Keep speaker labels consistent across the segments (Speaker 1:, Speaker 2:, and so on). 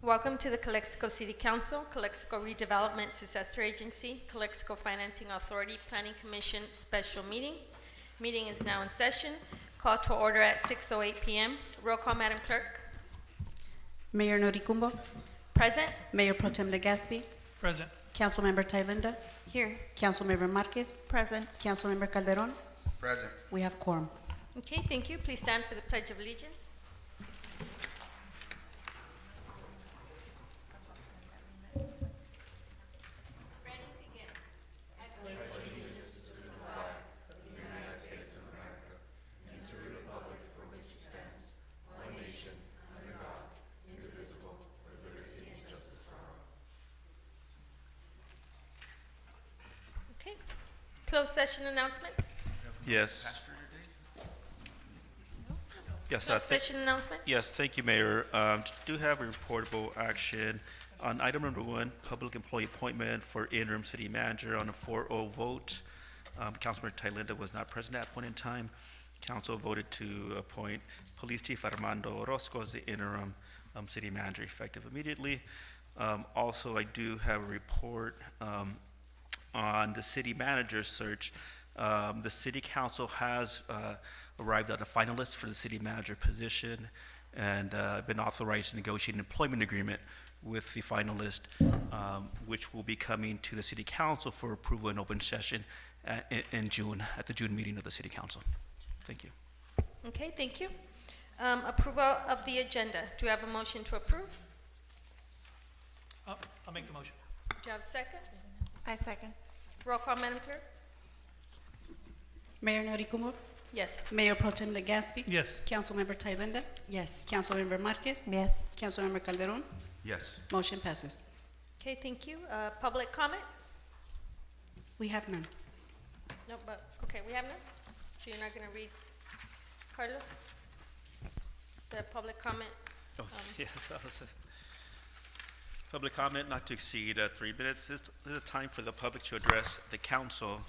Speaker 1: Welcome to the Calexico City Council, Calexico Redevelopment Successor Agency, Calexico Financing Authority Planning Commission Special Meeting. Meeting is now in session. Call to order at 6:08 p.m. Roll call, Madam Clerk.
Speaker 2: Mayor Noricumbo,
Speaker 1: Present.
Speaker 2: Mayor Pro Tem Legaspi,
Speaker 3: Present.
Speaker 2: Councilmember Thailenda,
Speaker 4: Here.
Speaker 2: Councilmember Marquez,
Speaker 4: Present.
Speaker 2: Councilmember Calderon.
Speaker 5: Present.
Speaker 2: We have quorum.
Speaker 1: Okay, thank you. Please stand for the Pledge of Allegiance. Okay. Closed session announcements.
Speaker 6: Yes. Yes,
Speaker 1: Closed session announcement.
Speaker 6: yes, thank you, Mayor. Do have a reportable action on item number 1, public employee appointment for interim city manager on a 4-0 vote. Councilmember Thailenda was not present at that point in time. Council voted to appoint Police Chief Armando Orozco as the interim city manager effective immediately. Also, I do have a report on the city manager search. The city council has arrived at a finalist for the city manager position and been authorized to negotiate an employment agreement with the finalist, which will be coming to the city council for approval in open session in June, at the June meeting of the city council. Thank you.
Speaker 1: Okay, thank you. Approval of the agenda. Do you have a motion to approve?
Speaker 3: I'll make the motion.
Speaker 1: Do you have a second?
Speaker 4: I second.
Speaker 1: Roll call, Madam Clerk.
Speaker 2: Mayor Noricumbo,
Speaker 1: Yes.
Speaker 2: Mayor Pro Tem Legaspi,
Speaker 3: Yes.
Speaker 2: Councilmember Thailenda,
Speaker 4: Yes.
Speaker 2: Councilmember Marquez,
Speaker 4: Yes.
Speaker 2: Councilmember Calderon.
Speaker 5: Yes.
Speaker 2: Motion passes.
Speaker 1: Okay, thank you. Public comment?
Speaker 2: We have none.
Speaker 1: No, but, okay, we have none? So you're not gonna read, Carlos? The public comment?
Speaker 6: Oh, yes, that was public comment not to exceed 3 minutes. This is a time for the public to address the council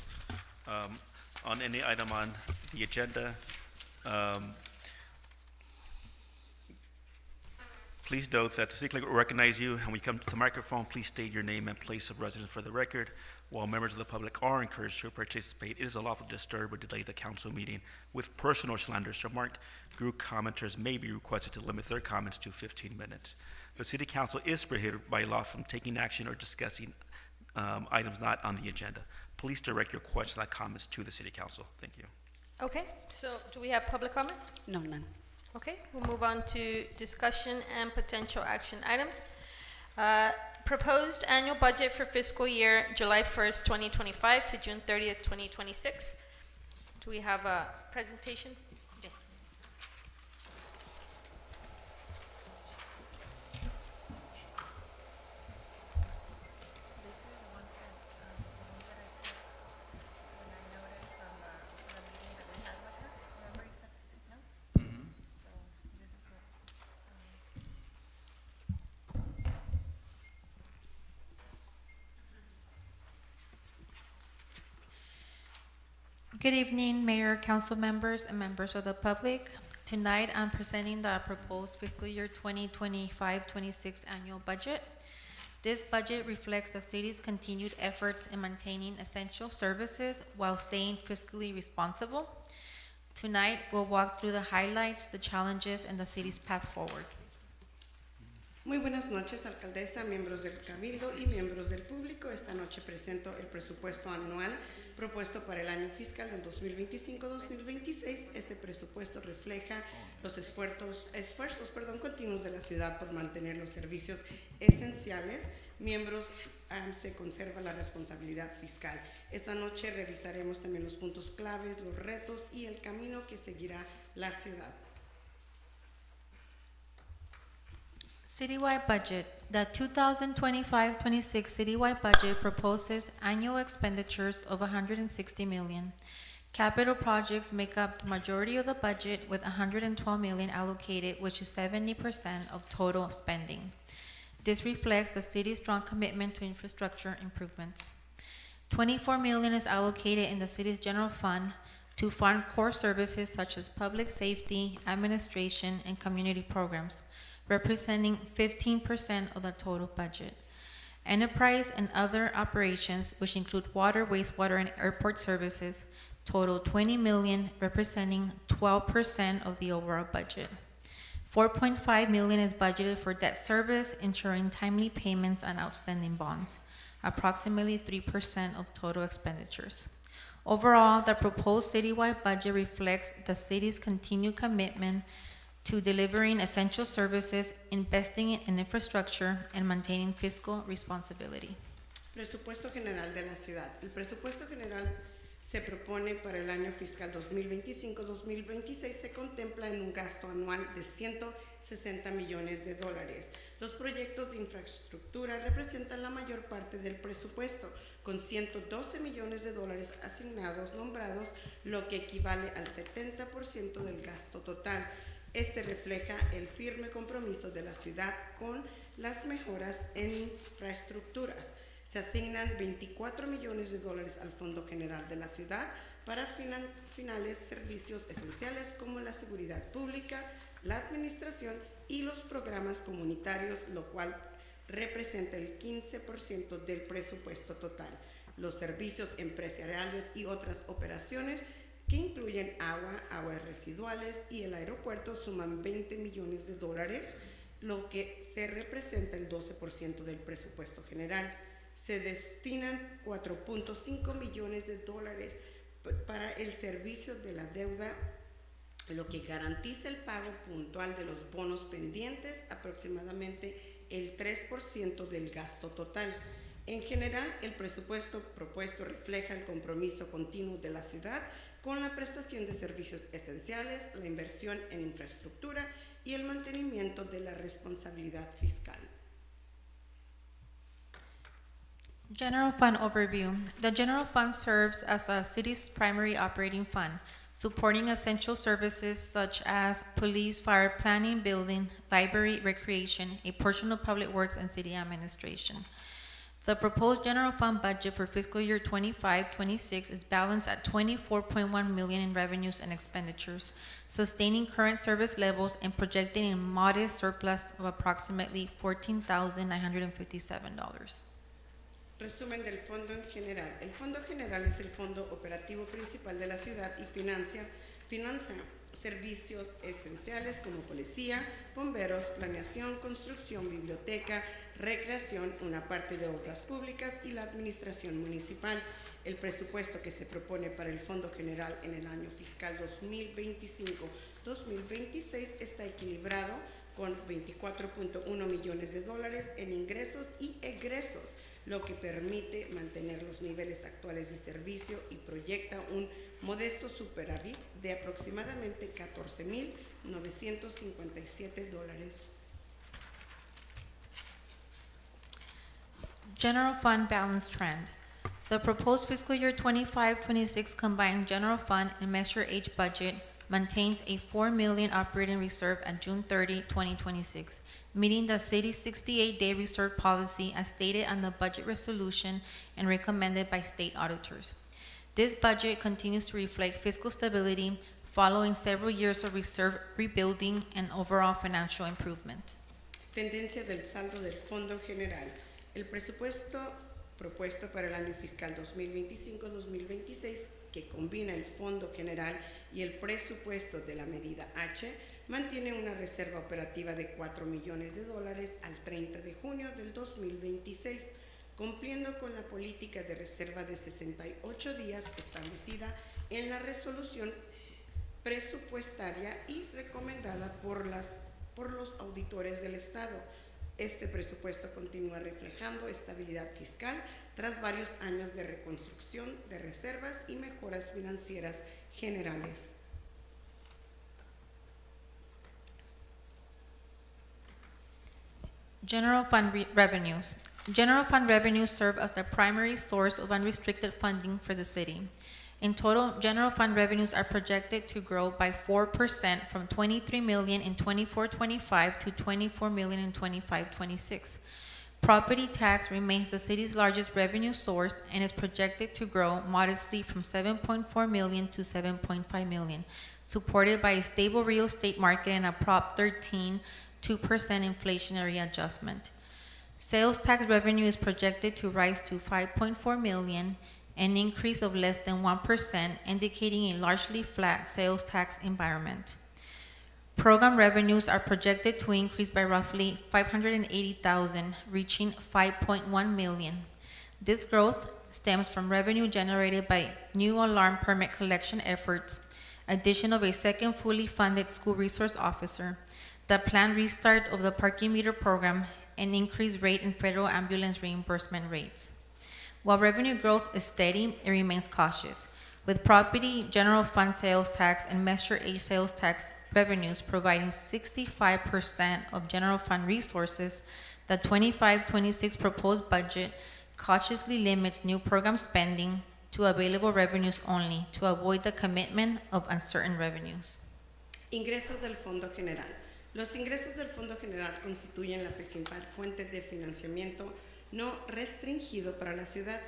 Speaker 6: on any item on the agenda. Please note that the city clerk will recognize you, and when you come to the microphone, please state your name and place of residence for the record. While members of the public are encouraged to participate, it is unlawful to disturb or delay the council meeting with personal slanders remark. Group commenters may be requested to limit their comments to 15 minutes. The city council is prohibited by law from taking action or discussing items not on the agenda. Please direct your questions and comments to the city council. Thank you.
Speaker 1: Okay, so do we have public comment?
Speaker 2: No, none.
Speaker 1: Okay, we'll move on to discussion and potential action items. Proposed annual budget for fiscal year July 1st, 2025 to June 30th, 2026. Do we have a presentation? Yes.
Speaker 7: Good evening, Mayor, council members, and members of the public. Tonight, I'm presenting the proposed fiscal year 2025-26 annual budget. This budget reflects the city's continued efforts in maintaining essential services while staying fiscally responsible. Tonight, we'll walk through the highlights, the challenges, and the city's path forward.
Speaker 8: Muy buenas noches, alcaldesa, miembros del Cabildo y miembros del público. Esta noche presento el presupuesto anual propuesto para el año fiscal del 2025-2026. Este presupuesto refleja los esfuerzos continuos de la ciudad por mantener los servicios esenciales. Miembros, se conserva la responsabilidad fiscal. Esta noche revisaremos también los puntos claves, los retos y el camino que seguirá la ciudad.
Speaker 7: Citywide budget. The 2025-26 citywide budget proposes annual expenditures of $160 million. Capital projects make up the majority of the budget with $112 million allocated, which is 70% of total spending. This reflects the city's strong commitment to infrastructure improvements. $24 million is allocated in the city's general fund to fund core services such as public safety, administration, and community programs, representing 15% of the total budget. Enterprise and other operations, which include water, wastewater, and airport services, total $20 million, representing 12% of the overall budget. $4.5 million is budgeted for debt service, ensuring timely payments on outstanding bonds, approximately 3% of total expenditures. Overall, the proposed citywide budget reflects the city's continued commitment to delivering essential services, investing in infrastructure, and maintaining fiscal responsibility.
Speaker 8: Presupuesto General de la Ciudad. El presupuesto general se propone para el año fiscal 2025-2026 se contempla en un gasto anual de 160 millones de dólares. Los proyectos de infraestructura representan la mayor parte del presupuesto, con 112 millones de dólares asignados nombrados, lo que equivale al 70% del gasto total. Este refleja el firme compromiso de la ciudad con las mejoras en infraestructuras. Se asignan 24 millones de dólares al Fondo General de la Ciudad para finales servicios esenciales como la seguridad pública, la administración y los programas comunitarios, lo cual representa el 15% del presupuesto total. Los servicios empresariales y otras operaciones que incluyen agua, aguas residuales y el aeropuerto suman 20 millones de dólares, lo que se representa el 12% del presupuesto general. Se destinan 4.5 millones de dólares para el servicio de la deuda, lo que garantiza el pago puntual de los bonos pendientes, aproximadamente el 3% del gasto total. En general, el presupuesto propuesto refleja el compromiso continuo de la ciudad con la prestación de servicios esenciales, la inversión en infraestructura y el mantenimiento de la responsabilidad fiscal.
Speaker 7: General Fund Overview. The General Fund serves as a city's primary operating fund, supporting essential services such as police, fire, planning, building, library, recreation, a portion of public works, and city administration. The proposed general fund budget for fiscal year 25-26 is balanced at $24.1 million in revenues and expenditures, sustaining current service levels and projecting a modest surplus of approximately $14,957.
Speaker 8: Resumen del fondo en general. El fondo general es el fondo operativo principal de la ciudad y financia servicios esenciales como policía, bomberos, planeación, construcción, biblioteca, recreación, una parte de obras públicas y la administración municipal. El presupuesto que se propone para el fondo general en el año fiscal 2025-2026 está equilibrado con 24.1 millones de dólares en ingresos y egresos, lo que permite mantener los niveles actuales de servicio y proyecta un modesto superávit de aproximadamente $14,957.
Speaker 7: General Fund Balance Trend. The proposed fiscal year 25-26 combined general fund and Measure H budget maintains a $4 million operating reserve at June 30, 2026, meeting the city's 68-day reserve policy as stated on the budget resolution and recommended by state auditors. This budget continues to reflect fiscal stability following several years of reserve rebuilding and overall financial improvement.
Speaker 8: Tendencia del saldo del Fondo General. El presupuesto propuesto para el año fiscal 2025-2026, que combina el Fondo General y el presupuesto de la medida H, mantiene una reserva operativa de $4 millones al 30 de junio del 2026, cumpliendo con la política de reserva de 68 días establecida en la resolución presupuestaria y recomendada por los auditores del Estado. Este presupuesto continúa reflejando estabilidad fiscal tras varios años de reconstrucción de reservas y mejoras financieras generales.
Speaker 7: General Fund revenues. General Fund revenues serve as the primary source of unrestricted funding for the city. In total, General Fund revenues are projected to grow by 4% from $23 million in 24-25 to $24 million in 25-26. Property tax remains the city's largest revenue source and is projected to grow modestly from 7.4 million to 7.5 million, supported by a stable real estate market and a Prop 13 2% inflationary adjustment. Sales tax revenue is projected to rise to 5.4 million, an increase of less than 1%, indicating a largely flat sales tax environment. Program revenues are projected to increase by roughly 580,000, reaching 5.1 million. This growth stems from revenue generated by new alarm permit collection efforts, addition of a second fully funded school resource officer, the planned restart of the parking meter program, and increased rate in federal ambulance reimbursement rates. While revenue growth is steady, it remains cautious, with property, general fund sales tax, and Measure H sales tax revenues providing 65% of general fund resources. The 25-26 proposed budget cautiously limits new program spending to available revenues only to avoid the commitment of uncertain revenues.
Speaker 8: Ingresos del Fondo General. Los ingresos del Fondo General constituyen la principal fuente de financiamiento no restringido para la ciudad.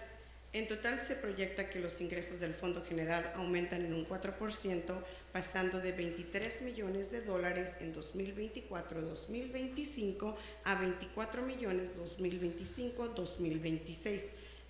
Speaker 8: En total se proyecta que los ingresos del Fondo General aumentan en un 4%, pasando de $23 millones en 2024-2025 a $24 millones 2025-2026.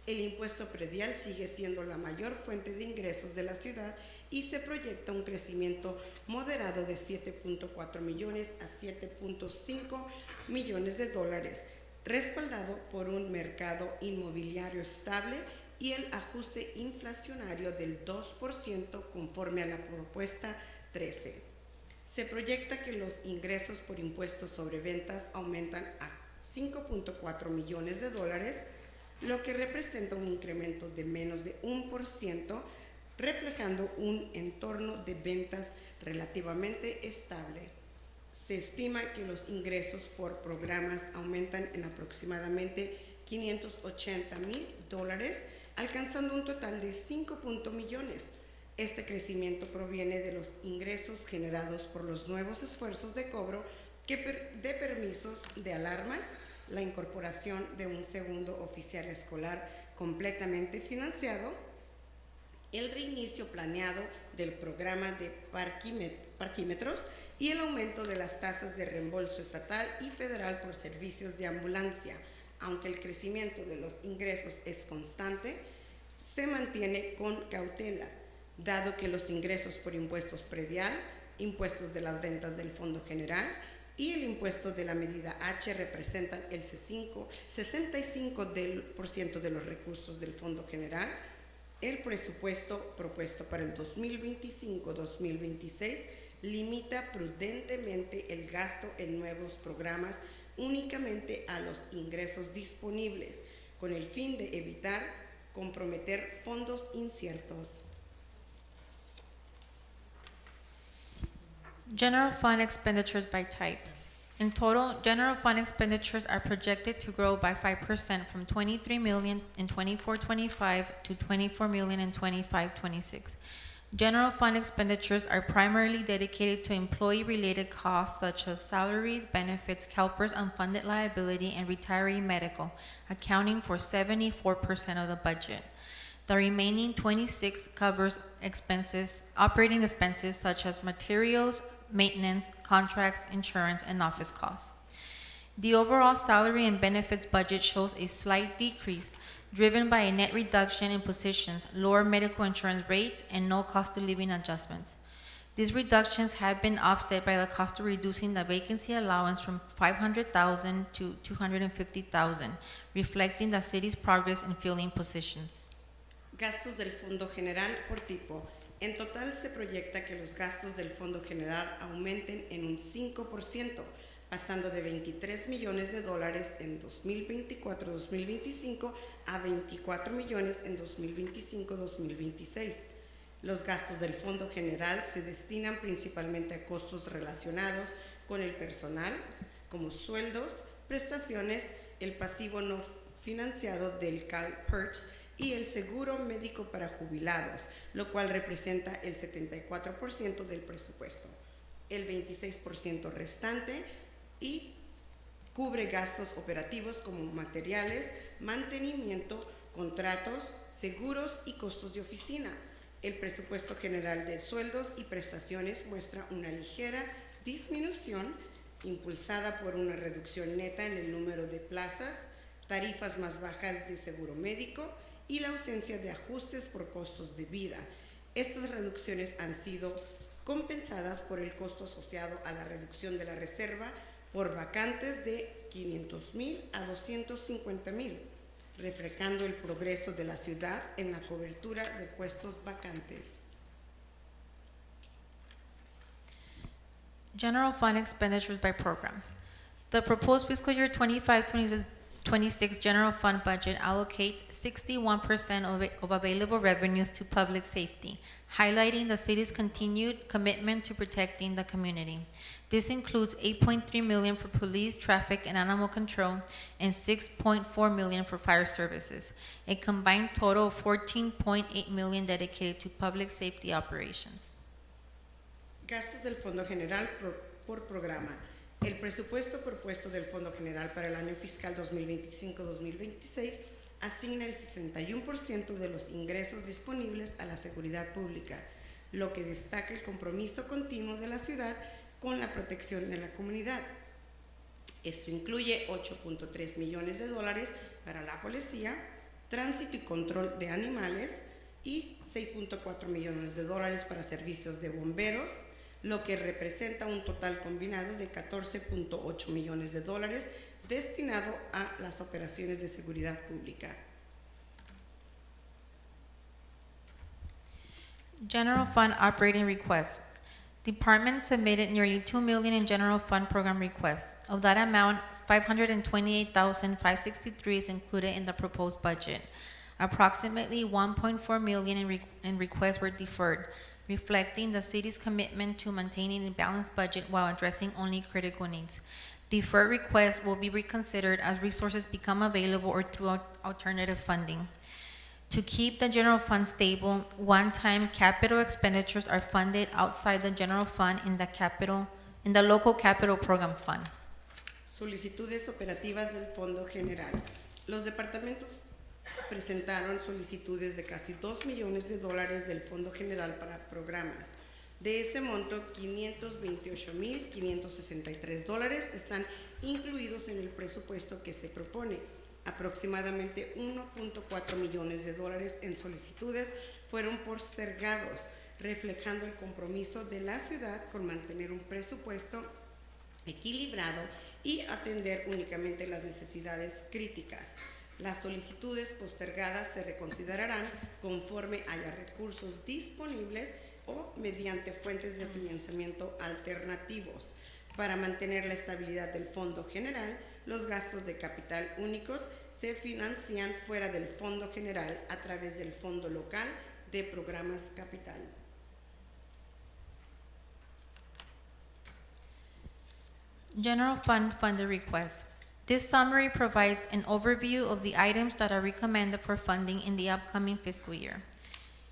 Speaker 8: El impuesto predial sigue siendo la mayor fuente de ingresos de la ciudad y se proyecta un crecimiento moderado de 7.4 millones a 7.5 millones de dólares, respaldado por un mercado inmobiliario estable y el ajuste inflacionario del 2% conforme a la propuesta 13. Se proyecta que los ingresos por impuestos sobre ventas aumentan a 5.4 millones de dólares, lo que representa un incremento de menos de 1%, reflejando un entorno de ventas relativamente estable. Se estima que los ingresos por programas aumentan en aproximadamente $580,000, alcanzando un total de 5 millones. Este crecimiento proviene de los ingresos generados por los nuevos esfuerzos de cobro de permisos de alarmas, la incorporación de un segundo oficial escolar completamente financiado, el reinicio planeado del programa de parquímetros y el aumento de las tasas de reembolso estatal y federal por servicios de ambulancia. Aunque el crecimiento de los ingresos es constante, se mantiene con cautela, dado que los ingresos por impuestos predial, impuestos de las ventas del Fondo General y el impuesto de la medida H representan el 65% de los recursos del Fondo General. El presupuesto propuesto para el 2025-2026 limita prudentemente el gasto en nuevos programas únicamente a los ingresos disponibles, con el fin de evitar comprometer fondos inciertos.
Speaker 7: General fund expenditures by type. In total, general fund expenditures are projected to grow by 5% from 23 million in 24-25 to 24 million in 25-26. General fund expenditures are primarily dedicated to employee-related costs such as salaries, benefits, CalPERS unfunded liability, and retiree medical, accounting for 74% of the budget. The remaining 26 covers operating expenses such as materials, maintenance, contracts, insurance, and office costs. The overall salary and benefits budget shows a slight decrease, driven by a net reduction in positions, lower medical insurance rates, and no cost of living adjustments. These reductions have been offset by the cost of reducing the vacancy allowance from 500,000 to 250,000, reflecting the city's progress in filling positions.
Speaker 8: Gastos del Fondo General por tipo. En total se proyecta que los gastos del Fondo General aumenten en un 5%, pasando de $23 millones en 2024-2025 a $24 millones en 2025-2026. Los gastos del Fondo General se destinan principalmente a costos relacionados con el personal, como sueldos, prestaciones, el pasivo no financiado del CalPERS y el seguro médico para jubilados, lo cual representa el 74% del presupuesto. El 26% restante y Cubre gastos operativos como materiales, mantenimiento, contratos, seguros y costos de oficina. El presupuesto general de sueldos y prestaciones muestra una ligera disminución impulsada por una reducción neta en el número de plazas, tarifas más bajas de seguro médico y la ausencia de ajustes por costos de vida. Estas reducciones han sido compensadas por el costo asociado a la reducción de la reserva por vacantes de 500,000 a 250,000, reflejando el progreso de la ciudad en la cobertura de puestos vacantes.
Speaker 7: General Fund expenditures by program. The proposed fiscal year 25-26 general fund budget allocates 61% of available revenues to public safety, highlighting the city's continued commitment to protecting the community. This includes $8.3 million for police, traffic, and animal control, and $6.4 million for fire services, a combined total of $14.8 million dedicated to public safety operations.
Speaker 8: Gastos del Fondo General por programa. El presupuesto propuesto del Fondo General para el año fiscal 2025-2026 asigna el 61% de los ingresos disponibles a la seguridad pública, lo que destaca el compromiso continuo de la ciudad con la protección de la comunidad. Esto incluye $8.3 millones para la policía, tránsito y control de animales y $6.4 millones para servicios de bomberos, lo que representa un total combinado de $14.8 millones destinado a las operaciones de seguridad pública.
Speaker 7: General Fund operating requests. Department submitted nearly $2 million in general fund program requests. Of that amount, $528,563 is included in the proposed budget. Approximately $1.4 million in requests were deferred, reflecting the city's commitment to maintaining a balanced budget while addressing only critical needs. Deferred requests will be reconsidered as resources become available or through alternative funding. To keep the general fund stable, one-time capital expenditures are funded outside the general fund in the local capital program fund.
Speaker 8: Solicitudes operativas del Fondo General. Los departamentos presentaron solicitudes de casi $2 millones del Fondo General para programas. De ese monto, $528,563 están incluidos en el presupuesto que se propone. Aproximadamente $1.4 millones en solicitudes fueron postergados, reflejando el compromiso de la ciudad con mantener un presupuesto equilibrado y atender únicamente las necesidades críticas. Las solicitudes postergadas se reconsiderarán conforme haya recursos disponibles o mediante fuentes de financiamiento alternativos. Para mantener la estabilidad del Fondo General, los gastos de capital únicos se financian fuera del Fondo General a través del Fondo Local de Programas Capital.
Speaker 7: General Fund funded requests. This summary provides an overview of the items that are recommended for funding in the upcoming fiscal year.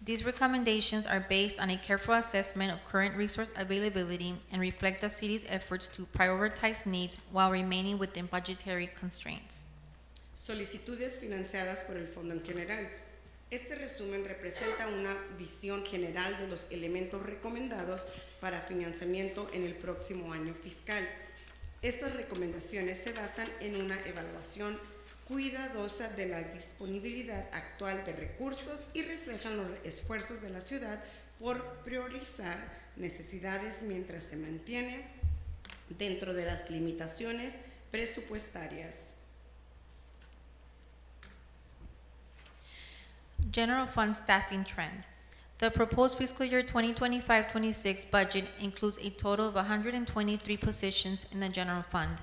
Speaker 7: These recommendations are based on a careful assessment of current resource availability and reflect the city's efforts to prioritize needs while remaining within budgetary constraints.
Speaker 8: Solicitudes financiadas por el Fondo en general. Este resumen representa una visión general de los elementos recomendados para financiamiento en el próximo año fiscal. Estas recomendaciones se basan en una evaluación cuidadosa de la disponibilidad actual de recursos y reflejan los esfuerzos de la ciudad por priorizar necesidades mientras se mantiene dentro de las limitaciones presupuestarias.
Speaker 7: General Fund staffing trend. The proposed fiscal year 2025-26 budget includes a total of 123 positions in the general fund.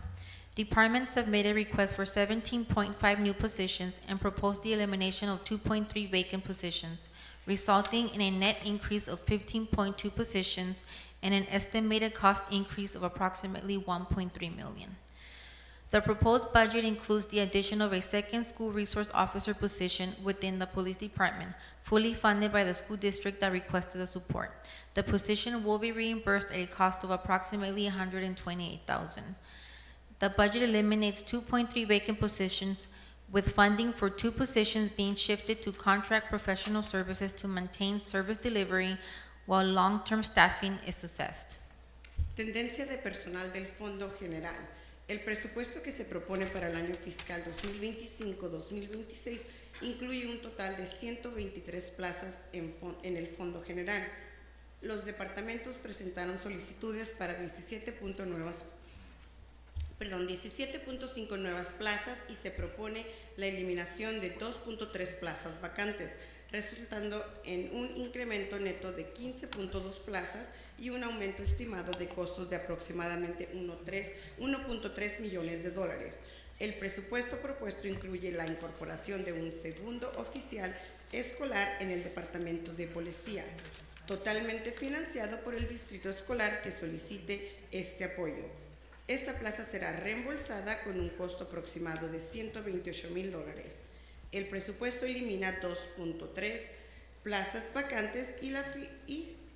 Speaker 7: Departments submitted requests for 17.5 new positions and proposed the elimination of 2.3 vacant positions, resulting in a net increase of 15.2 positions and an estimated cost increase of approximately $1.3 million. The proposed budget includes the addition of a second school resource officer position within the police department, fully funded by the school district that requested the support. The position will be reimbursed at a cost of approximately $128,000. The budget eliminates 2.3 vacant positions, with funding for 2 positions being shifted to contract professional services to maintain service delivery while long-term staffing is assessed.
Speaker 8: Tendencia de personal del Fondo General. El presupuesto que se propone para el año fiscal 2025-2026 incluye un total de 123 plazas en el Fondo General. Los departamentos presentaron solicitudes para 17.5 nuevas plazas y se propone la eliminación de 2.3 plazas vacantes, resultando en un incremento neto de 15.2 plazas y un aumento estimado de costos de aproximadamente 1.3 millones de dólares. El presupuesto propuesto incluye la incorporación de un segundo oficial escolar en el Departamento de Policía, totalmente financiado por el distrito escolar que solicite este apoyo. Esta plaza será reembolsada con un costo aproximado de $128,000. El presupuesto elimina 2.3 plazas vacantes y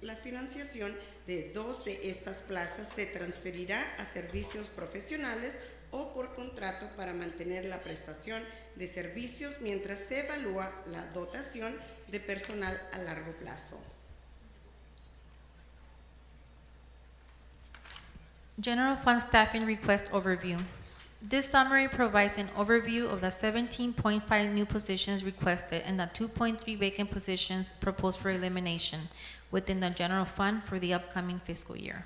Speaker 8: la financiación de 2 de estas plazas se transferirá a servicios profesionales o por contrato para mantener la prestación de servicios mientras se evalúa la dotación de personal a largo plazo.
Speaker 7: General Fund Staffing Request Overview. This summary provides an overview of the 17.5 new positions requested and the 2.3 vacant positions proposed for elimination within the general fund for the upcoming fiscal year.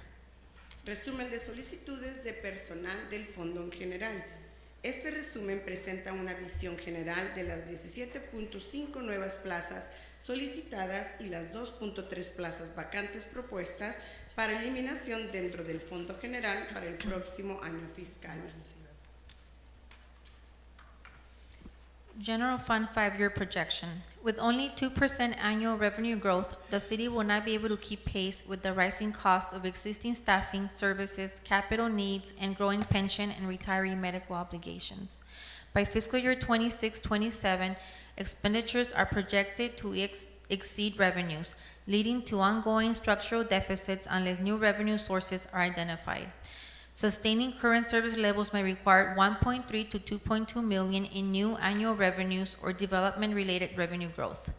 Speaker 8: Resumen de solicitudes de personal del fondo en general. Este resumen presenta una visión general de las 17.5 nuevas plazas solicitadas y las 2.3 plazas vacantes propuestas para eliminación dentro del Fondo General para el próximo año fiscal.
Speaker 7: General Fund 5-year projection. With only 2% annual revenue growth, the city will not be able to keep pace with the rising cost of existing staffing, services, capital needs, and growing pension and retiree medical obligations. By fiscal year 26-27, expenditures are projected to exceed revenues, leading to ongoing structural deficits unless new revenue sources are identified. Sustaining current service levels may require 1.3 to 2.2 million in new annual revenues or development-related revenue growth.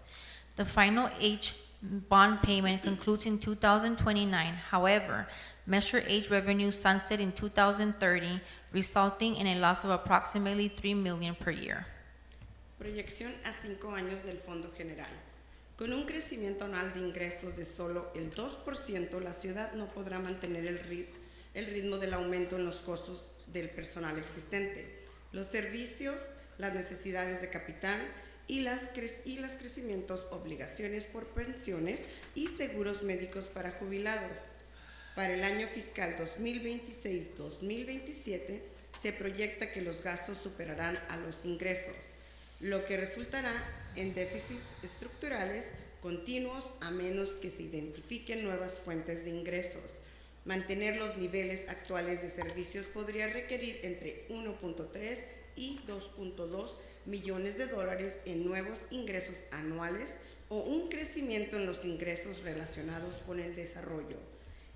Speaker 7: The final H bond payment concludes in 2029. However, Measure H revenues sunset in 2030, resulting in a loss of approximately 3 million per year.
Speaker 8: Proyección a 5 años del Fondo General. Con un crecimiento anual de ingresos de solo el 2%, la ciudad no podrá mantener el ritmo del aumento en los costos del personal existente, los servicios, las necesidades de capital y las crecimientos obligaciones por pensiones y seguros médicos para jubilados. Para el año fiscal 2026-2027 se proyecta que los gastos superarán a los ingresos, lo que resultará en déficits estructurales continuos a menos que se identifiquen nuevas fuentes de ingresos. Mantener los niveles actuales de servicios podría requerir entre 1.3 y 2.2 millones de dólares en nuevos ingresos anuales o un crecimiento en los ingresos relacionados con el desarrollo.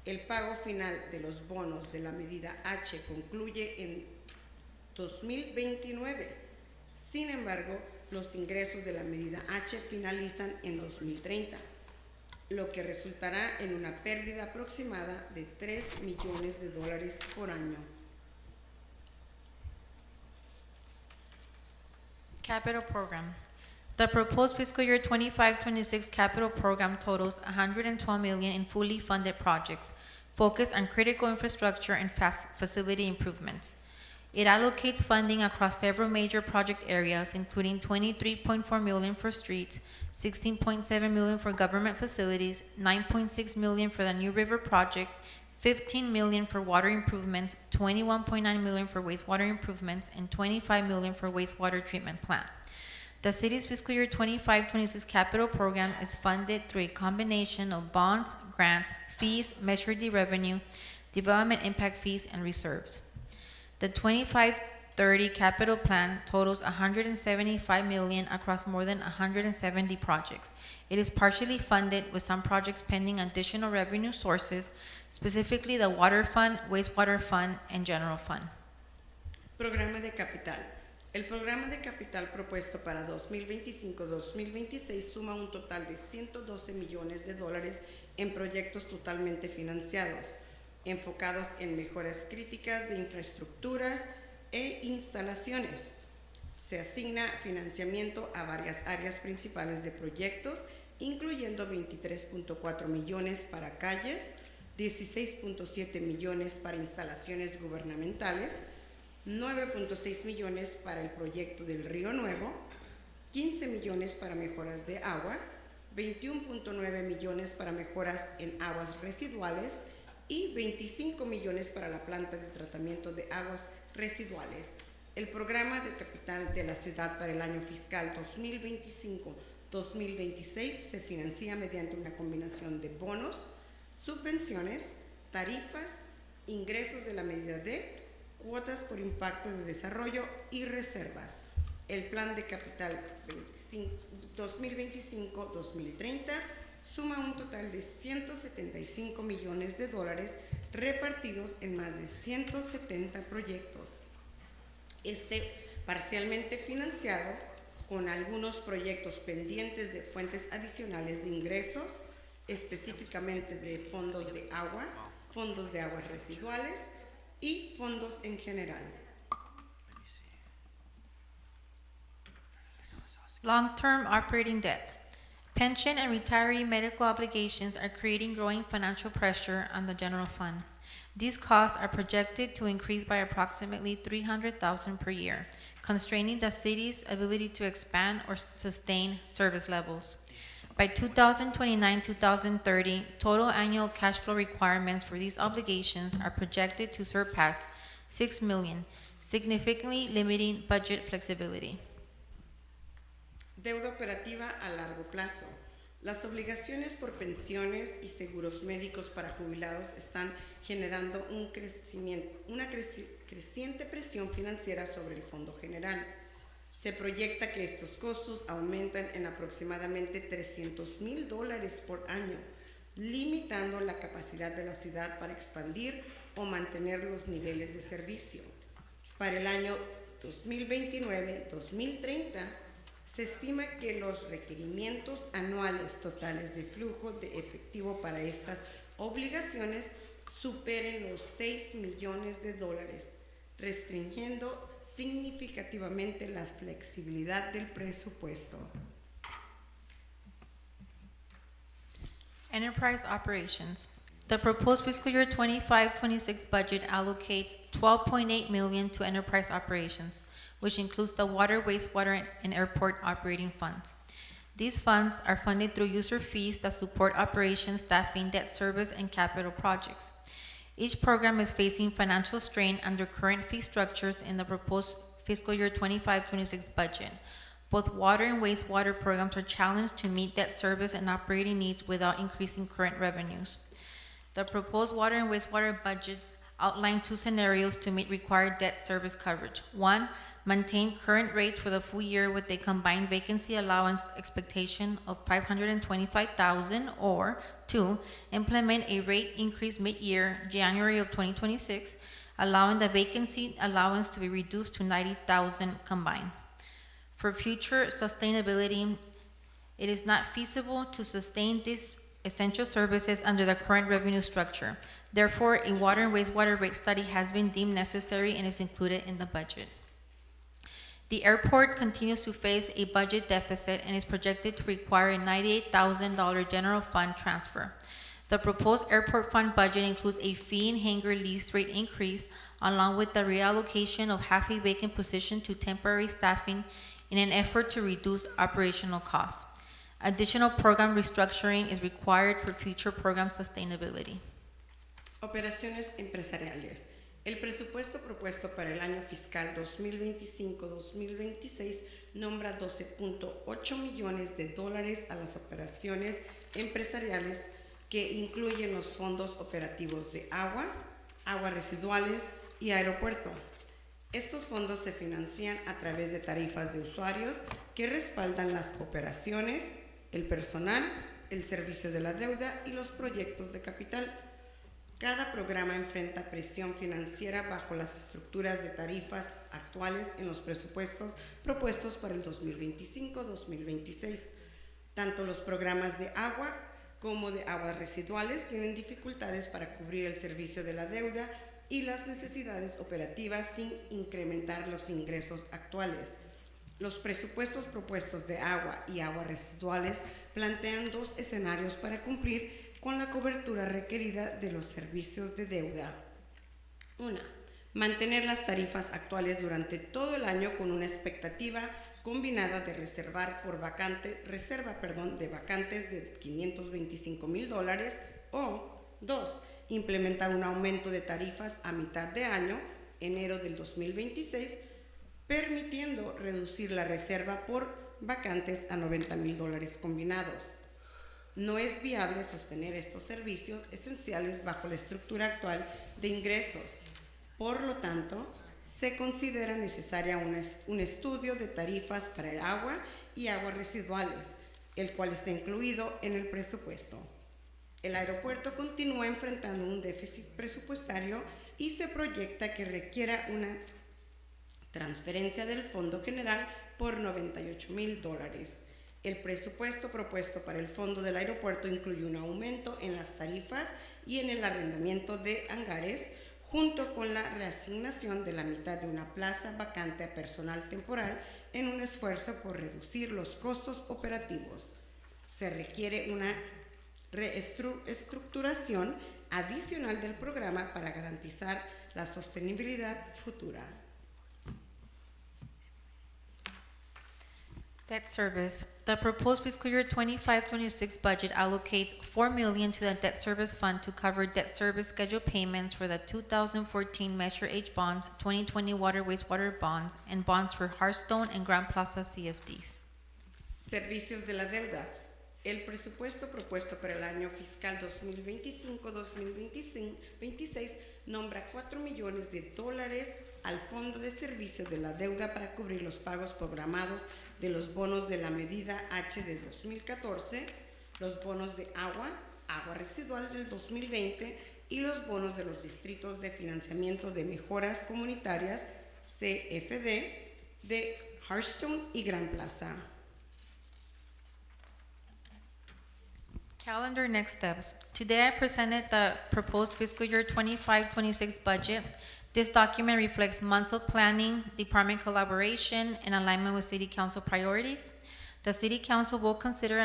Speaker 8: El pago final de los bonos de la medida H concluye en 2029. Sin embargo, los ingresos de la medida H finalizan en 2030. Lo que resultará en una pérdida aproximada de 3 millones de dólares por año.
Speaker 7: Capital Program. The proposed fiscal year 25-26 capital program totals $112 million in fully funded projects focused on critical infrastructure and facility improvements. It allocates funding across several major project areas, including $23.4 million for streets, $16.7 million for government facilities, $9.6 million for the New River project, $15 million for water improvements, $21.9 million for wastewater improvements, and $25 million for wastewater treatment plant. The city's fiscal year 25-26 capital program is funded through a combination of bonds, grants, fees, Measure D revenue, development impact fees, and reserves. The 25-30 capital plan totals $175 million across more than 170 projects. It is partially funded with some projects pending additional revenue sources, specifically the Water Fund, Wastewater Fund, and General Fund.
Speaker 8: Programa de capital. El programa de capital propuesto para 2025-2026 suma un total de 112 millones de dólares en proyectos totalmente financiados, enfocados en mejoras críticas de infraestructuras e instalaciones. Se asigna financiamiento a varias áreas principales de proyectos, incluyendo 23.4 millones para calles, 16.7 millones para instalaciones gubernamentales, 9.6 millones para el proyecto del Río Nuevo, 15 millones para mejoras de agua, 21.9 millones para mejoras en aguas residuales y 25 millones para la planta de tratamiento de aguas residuales. El programa de capital de la ciudad para el año fiscal 2025-2026 se financia mediante una combinación de bonos, subvenciones, tarifas, ingresos de la medida D, cuotas por impacto de desarrollo y reservas. El plan de capital 2025-2030 suma un total de 175 millones de dólares repartidos en más de 170 proyectos. Parcialmente financiado con algunos proyectos pendientes de fuentes adicionales de ingresos, específicamente de fondos de aguas residuales y fondos en general.
Speaker 7: Long-term operating debt. Pension and retiree medical obligations are creating growing financial pressure on the general fund. These costs are projected to increase by approximately $300,000 per year, constraining the city's ability to expand or sustain service levels. By 2029-2030, total annual cash flow requirements for these obligations are projected to surpass $6 million, significantly limiting budget flexibility.
Speaker 8: Deuda operativa a largo plazo. Las obligaciones por pensiones y seguros médicos para jubilados están generando una creciente presión financiera sobre el Fondo General. Se proyecta que estos costos aumentan en aproximadamente $300,000 por año, limitando la capacidad de la ciudad para expandir o mantener los niveles de servicio. Para el año 2029-2030, se estima que los requerimientos anuales totales de flujo de efectivo para estas obligaciones superen los $6 millones, restringiendo significativamente la flexibilidad del presupuesto.
Speaker 7: Enterprise operations. The proposed fiscal year 25-26 budget allocates $12.8 million to enterprise operations, which includes the water, wastewater, and airport operating funds. These funds are funded through user fees that support operations, staffing, debt service, and capital projects. Each program is facing financial strain under current fee structures in the proposed fiscal year 25-26 budget. Both water and wastewater programs are challenged to meet debt service and operating needs without increasing current revenues. The proposed water and wastewater budgets outline two scenarios to meet required debt service coverage. One, maintain current rates for the full year with a combined vacancy allowance expectation of $525,000, or two, implement a rate increase mid-year, January of 2026, allowing the vacancy allowance to be reduced to $90,000 combined. For future sustainability, it is not feasible to sustain these essential services under the current revenue structure. Therefore, a water and wastewater rate study has been deemed necessary and is included in the budget. The airport continues to face a budget deficit and is projected to require a $98,000 general fund transfer. The proposed airport fund budget includes a fee and hangar lease rate increase, along with the reallocation of half a vacant position to temporary staffing in an effort to reduce operational costs. Additional program restructuring is required for future program sustainability.
Speaker 8: Operaciones empresariales. El presupuesto propuesto para el año fiscal 2025-2026 nombra $12.8 millones a las operaciones empresariales, que incluyen los fondos operativos de agua, aguas residuales y aeropuerto. Estos fondos se financian a través de tarifas de usuarios que respaldan las operaciones, el personal, el servicio de la deuda y los proyectos de capital. Cada programa enfrenta presión financiera bajo las estructuras de tarifas actuales en los presupuestos propuestos para el 2025-2026. Tanto los programas de agua como de aguas residuales tienen dificultades para cubrir el servicio de la deuda y las necesidades operativas sin incrementar los ingresos actuales. Los presupuestos propuestos de agua y aguas residuales plantean dos escenarios para cumplir con la cobertura requerida de los servicios de deuda. 1. Mantener las tarifas actuales durante todo el año con una expectativa combinada de reserva de vacantes de $525,000 o 2. Implementar un aumento de tarifas a mitad de año, enero del 2026, permitiendo reducir la reserva por vacantes a $90,000 combinados. No es viable sostener estos servicios esenciales bajo la estructura actual de ingresos. Por lo tanto, se considera necesaria un estudio de tarifas para el agua y aguas residuales, el cual está incluido en el presupuesto. El aeropuerto continúa enfrentando un déficit presupuestario y se proyecta que requiera una transferencia del Fondo General por $98,000. El presupuesto propuesto para el fondo del aeropuerto incluye un aumento en las tarifas y en el arrendamiento de hangares, junto con la reasignación de la mitad de una plaza vacante a personal temporal en un esfuerzo por reducir los costos operativos. Se requiere una reestructuración adicional del programa para garantizar la sostenibilidad futura.
Speaker 7: Debt service. The proposed fiscal year 25-26 budget allocates $4 million to the debt service fund to cover debt service scheduled payments for the 2014 Measure H bonds, 2020 water wastewater bonds, and bonds for Hearthstone and Grand Plaza CFDs.
Speaker 8: Servicios de la deuda. El presupuesto propuesto para el año fiscal 2025-2026 nombra $4 millones al Fondo de Servicios de la Deuda para cubrir los pagos programados de los bonos de la medida H de 2014, los bonos de agua residual del 2020 y los bonos de los distritos de financiamiento de mejoras comunitarias CFD de Hearthstone y Gran Plaza.
Speaker 7: Calendar next steps. Today I presented the proposed fiscal year 25-26 budget. This document reflects months of planning, department collaboration, and alignment with City Council priorities. The City Council will consider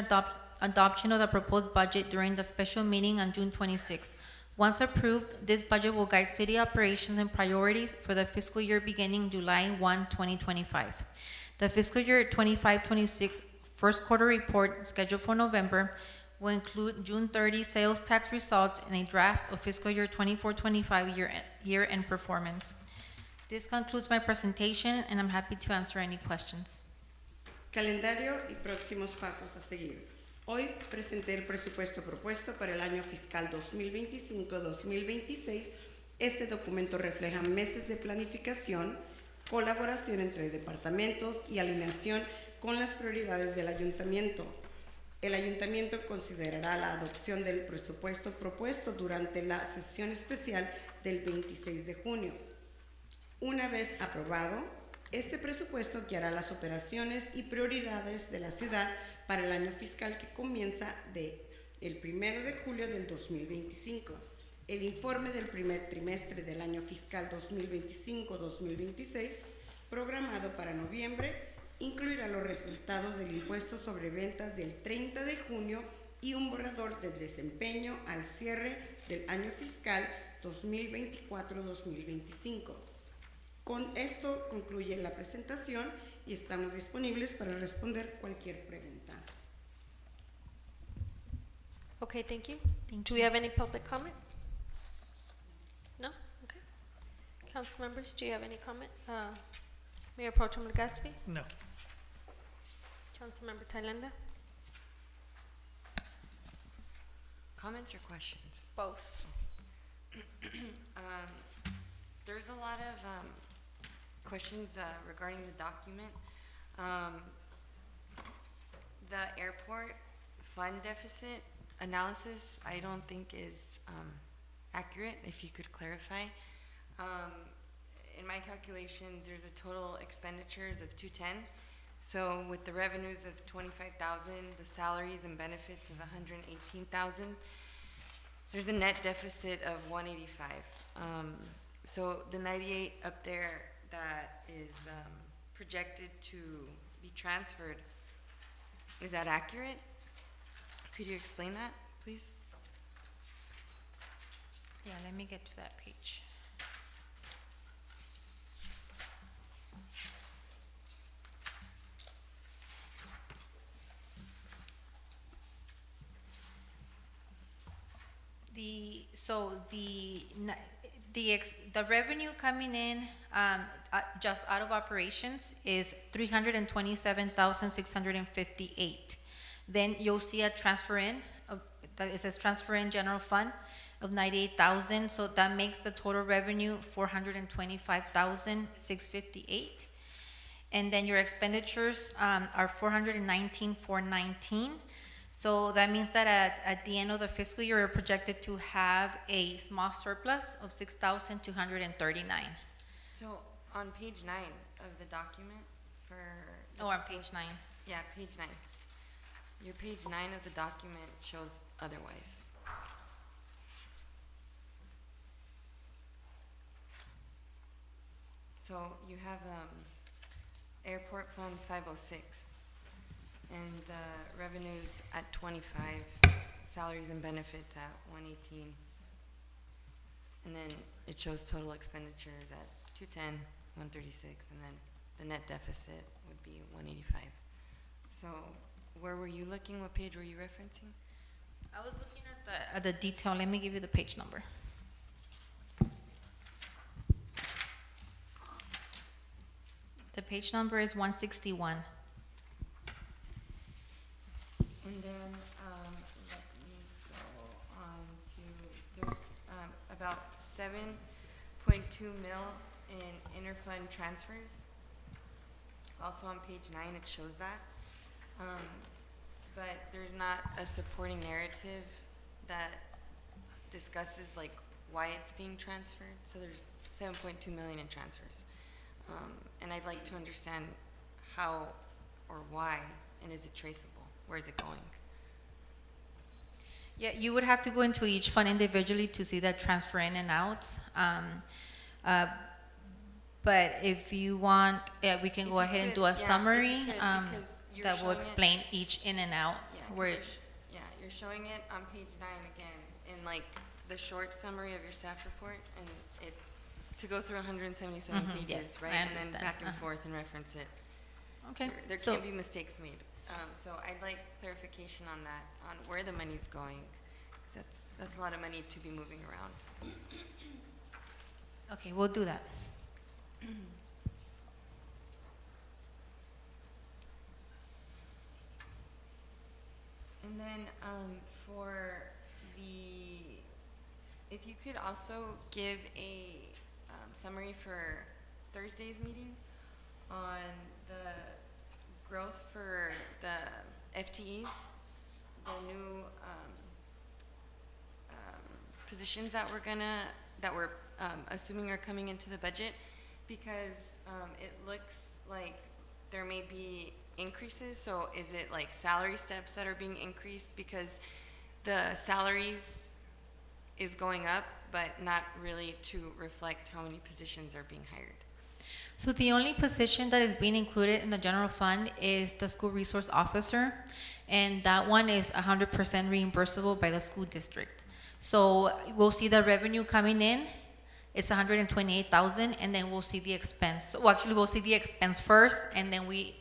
Speaker 7: adoption of the proposed budget during the special meeting on June 26. Once approved, this budget will guide city operations and priorities for the fiscal year beginning July 1, 2025. The fiscal year 25-26 first quarter report, scheduled for November, will include June 30 sales tax results and a draft of fiscal year 24-25 year-end performance. This concludes my presentation, and I'm happy to answer any questions.
Speaker 8: Calendario y próximos pasos a seguir. Hoy presenté el presupuesto propuesto para el año fiscal 2025-2026. Este documento refleja meses de planificación, colaboración entre departamentos y alineación con las prioridades del ayuntamiento. El ayuntamiento considerará la adopción del presupuesto propuesto durante la sesión especial del 26 de junio. Una vez aprobado, este presupuesto guiará las operaciones y prioridades de la ciudad para el año fiscal que comienza el 1 de julio del 2025. El informe del primer trimestre del año fiscal 2025-2026, programado para noviembre, incluirá los resultados del impuesto sobre ventas del 30 de junio y un borrador del desempeño al cierre del año fiscal 2024-2025. Con esto concluye la presentación y estamos disponibles para responder cualquier pregunta.
Speaker 1: Okay, thank you.
Speaker 7: Thank
Speaker 1: Do
Speaker 7: you.
Speaker 1: we have any public comment? No? Okay. Council members, do you have any comment? Mayor Pro Tem Legaspi?
Speaker 3: No.
Speaker 1: Councilmember Thailenda?
Speaker 4: Comments or questions?
Speaker 1: Both.
Speaker 4: There's a lot of questions regarding the document. The airport fund deficit analysis, I don't think is accurate, if you could clarify. Um, in my calculations, there's a total expenditures of 210. So with the revenues of 25,000, the salaries and benefits of 118,000, there's a net deficit of 185. So the 98 up there that is projected to be transferred, is that accurate? Could you explain that, please?
Speaker 7: Yeah, let me get to that page. The revenue coming in, just out of operations is 327,658. Then you'll see a transfer in, that it says transfer in general fund of 98,000, so that makes the total revenue 425,658. And then your expenditures, are 419,419. So that means that at the end of the fiscal year, you're projected to have a small surplus of 6,239.
Speaker 4: So on page 9 of the document for...
Speaker 7: Oh, on page 9.
Speaker 4: Yeah, page 9. Your page 9 of the document shows otherwise. So you have airport fund 506 and the revenues at 25, salaries and benefits at 118. And then it shows total expenditures at 210, 136, and then the net deficit would be 185. So where were you looking? What page were you referencing?
Speaker 7: I was looking at the detail. Let me give you the page number. The page number is 161.
Speaker 4: And then let me go on to, there's about 7.2 mil in interfund transfers. Also on page 9 it shows that. But there's not a supporting narrative that discusses like why it's being transferred. So there's 7.2 million in transfers. And I'd like to understand how or why, and is it traceable? Where is it going?
Speaker 7: Yeah, you would have to go into each fund individually to see that transfer in and out. But if you want, we can
Speaker 4: If
Speaker 7: go
Speaker 4: you
Speaker 7: ahead and
Speaker 4: could,
Speaker 7: do a
Speaker 4: yeah, if you
Speaker 7: summary
Speaker 4: could, because you're
Speaker 7: that will
Speaker 4: showing it-
Speaker 7: explain each in and out.
Speaker 4: Yeah, 'cause
Speaker 7: Where,
Speaker 4: you're showing it on page 9 again in like the short summary of your staff report, and it to go through 177
Speaker 7: Mhm,
Speaker 4: pages,
Speaker 7: yes,
Speaker 4: right?
Speaker 7: I
Speaker 4: And then
Speaker 7: understand.
Speaker 4: back and
Speaker 7: Uh-huh.
Speaker 4: forth and reference it.
Speaker 7: okay,
Speaker 4: There
Speaker 7: so,
Speaker 4: can be mistakes made. So I'd like clarification on that, on where the money's going. 'Cause that's a lot of money to be moving around.
Speaker 7: okay, we'll do that.
Speaker 4: And then for the, if you could also give a summary for Thursday's meeting on the growth for the FTEs, the new positions that we're assuming are coming into the budget, because it looks like there may be increases. So is it like salary steps that are being increased because the salaries is going up, but not really to reflect how many positions are being hired?
Speaker 7: So the only position that is being included in the general fund is the school resource officer, and that one is 100% reimbursable by the school district. So we'll see the revenue coming in, it's 128,000, and then we'll see the expense. Well, actually, we'll see the expense first, and then we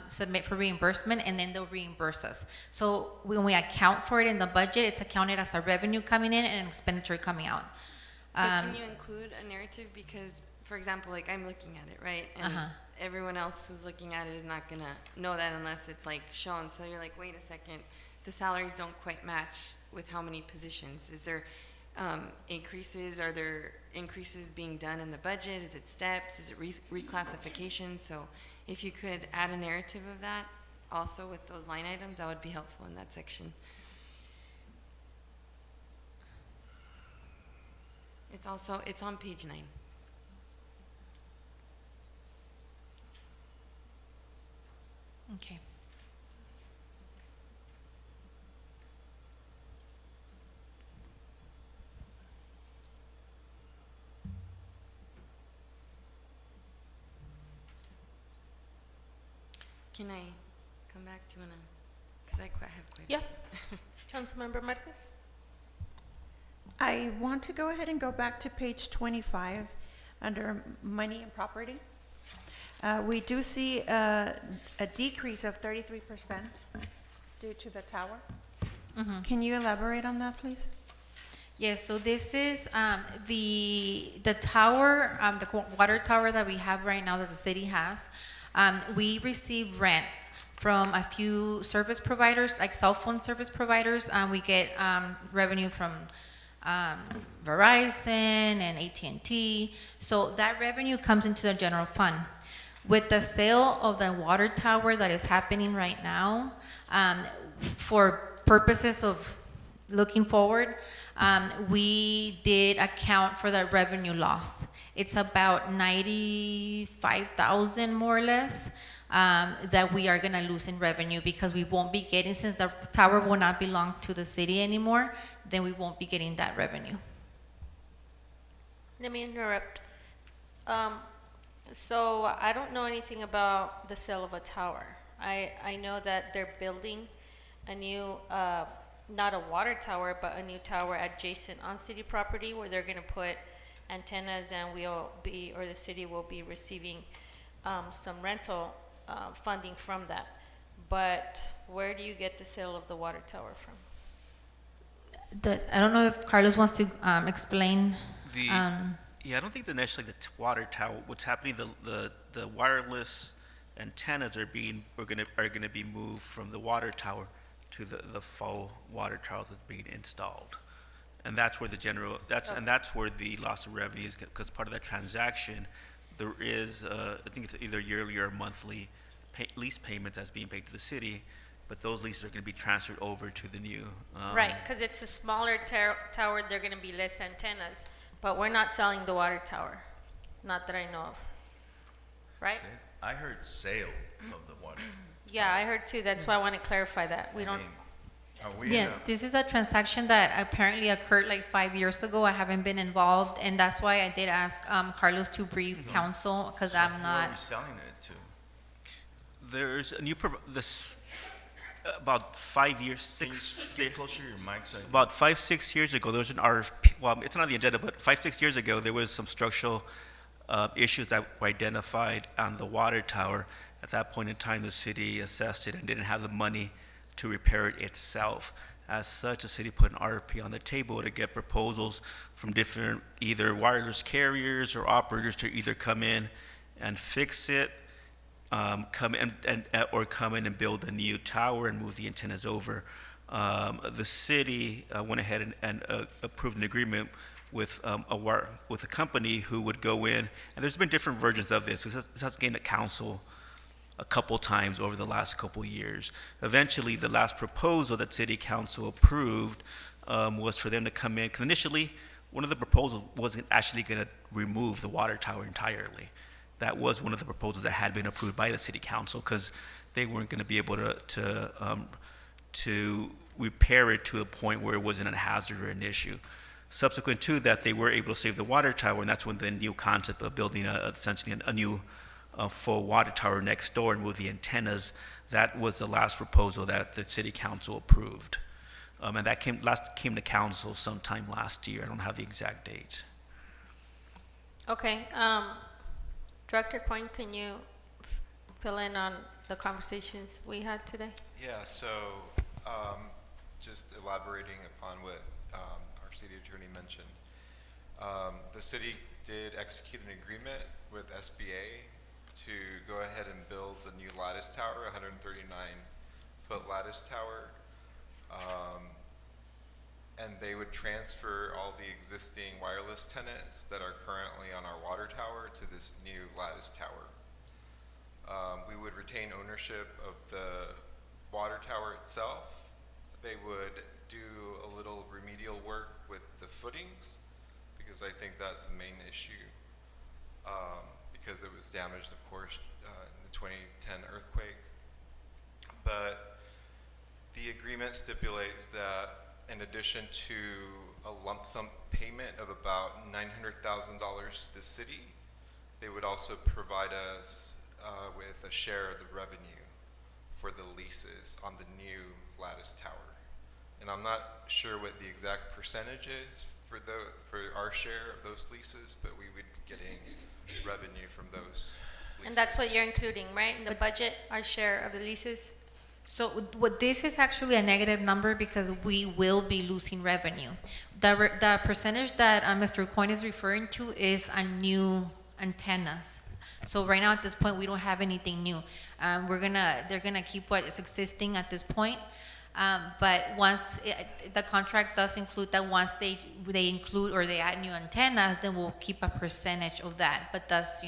Speaker 7: submit for reimbursement, and then they'll reimburse us. So when we account for it in the budget, it's accounted as a revenue coming in and an expenditure coming out.
Speaker 4: But can you include a narrative? Because, for example, like I'm looking at it, right? And everyone else who's looking at it is not gonna know that unless it's like shown. So you're like, wait a second, the salaries don't quite match with how many positions. Is there increases? Are there increases being done in the budget? Is it steps? Is it reclassification? So if you could add a narrative of that also with those line items, that would be helpful in that section. It's on page 9.
Speaker 7: Okay.
Speaker 4: Can I come back to because I have quite.
Speaker 1: Yeah. Councilmember Marquez?
Speaker 3: I want to go ahead and go back to page 25 under money and property. We do see a decrease of 33% due to the tower. Can you elaborate on that, please?
Speaker 7: Yes, so this is the tower, the water tower that we have right now that the city has. We receive rent from a few service providers, like cell phone service providers. We get revenue from Verizon and AT&T. So that revenue comes into the general fund. With the sale of the water tower that is happening right now, for purposes of looking forward, we did account for that revenue loss. It's about 95,000 more or less that we are going to lose in revenue because we won't be getting, since the tower will not belong to the city anymore, then we won't be getting that revenue.
Speaker 1: Let me interrupt. So I don't know anything about the sale of a tower. I know that they're building a new, not a water tower, but a new tower adjacent on city property where they're gonna put antennas, and the city will be receiving some rental funding from that. But where do you get the sale of the water tower from?
Speaker 7: I don't know if Carlos wants to explain.
Speaker 6: Yeah, I don't think that necessarily the water tower. What's happening? The wireless antennas are gonna be moved from the water tower to the full water tower that's being installed, and that's where that's where the loss of revenue is, because part of that transaction, there is I think it's either yearly or monthly lease payment that's being paid to the city, but those leases are going to be transferred over to the new.
Speaker 1: Right, because it's a smaller tower, they're gonna be less antennas, but we're not selling the water tower, not that I know of, right?
Speaker 5: I heard sale of the water.
Speaker 1: Yeah, I heard too, that's why I want to clarify that, we
Speaker 5: I
Speaker 1: don't,
Speaker 5: mean, are we
Speaker 7: Yeah, this is a transaction that apparently occurred like 5 years ago. I haven't been involved, and that's why I did ask Carlos to brief council, because I'm
Speaker 5: Who are
Speaker 7: not.
Speaker 5: we selling it to?
Speaker 6: There's a new about 5 years,
Speaker 5: Can you
Speaker 6: six.
Speaker 5: get closer to your mic so I can-
Speaker 6: About 5-6 years ago, there was an RFP. Well, it's not on the agenda, but 5-6 years ago, there was some structural issues that were identified on the water tower. At that point in time, the city assessed it and didn't have the money to repair it itself. As such, the city put an RFP on the table to get proposals from different either wireless carriers or operators to either come in and fix it, come in and build a new tower and move the antennas over. The city went ahead and approved an agreement with a company who would go in, and there's been different versions of this. This has gained a council a couple times over the last couple years. Eventually, the last proposal that city council approved was for them to come in, because initially, one of the proposals wasn't actually going to remove the water tower entirely. That was one of the proposals that had been approved by the city council, because they weren't going to be able to repair it to a point where it wasn't a hazard or an issue. Subsequent to that, they were able to save the water tower, and that's when the new concept of building essentially a new full water tower next door and move the antennas, that was the last proposal that the city council approved. And that came to council sometime last year. I don't have the exact date.
Speaker 1: okay, Director Coyne, can you fill in on the conversations we had today?
Speaker 9: Yeah, so just elaborating upon what our city attorney mentioned. The city did execute an agreement with SBA to go ahead and build the new lattice tower, 139-foot lattice tower. And they would transfer all the existing wireless tenants that are currently on our water tower to this new lattice tower. We would retain ownership of the water tower itself. They would do a little remedial work with the footings, because because I think that's the main issue, because it was damaged, of course, in the 2010 earthquake. But the agreement stipulates that in addition to a lump sum payment of about $900,000 to the city, they would also provide us with a share of the revenue for the leases on the new lattice tower. And I'm not sure what the exact percentage is for our share of those leases, but we would be getting revenue from those leases.
Speaker 1: And that's what you're including, right? In the budget, our share of the leases?
Speaker 7: So what this is actually a negative number because we will be losing revenue. The percentage that Mr. Coyne is referring to is on new antennas. So right now at this point, we don't have anything new. They're gonna keep what is existing at this point. But once the contract does include that once they include or they add new antennas, then we'll keep a percentage of that. But that's,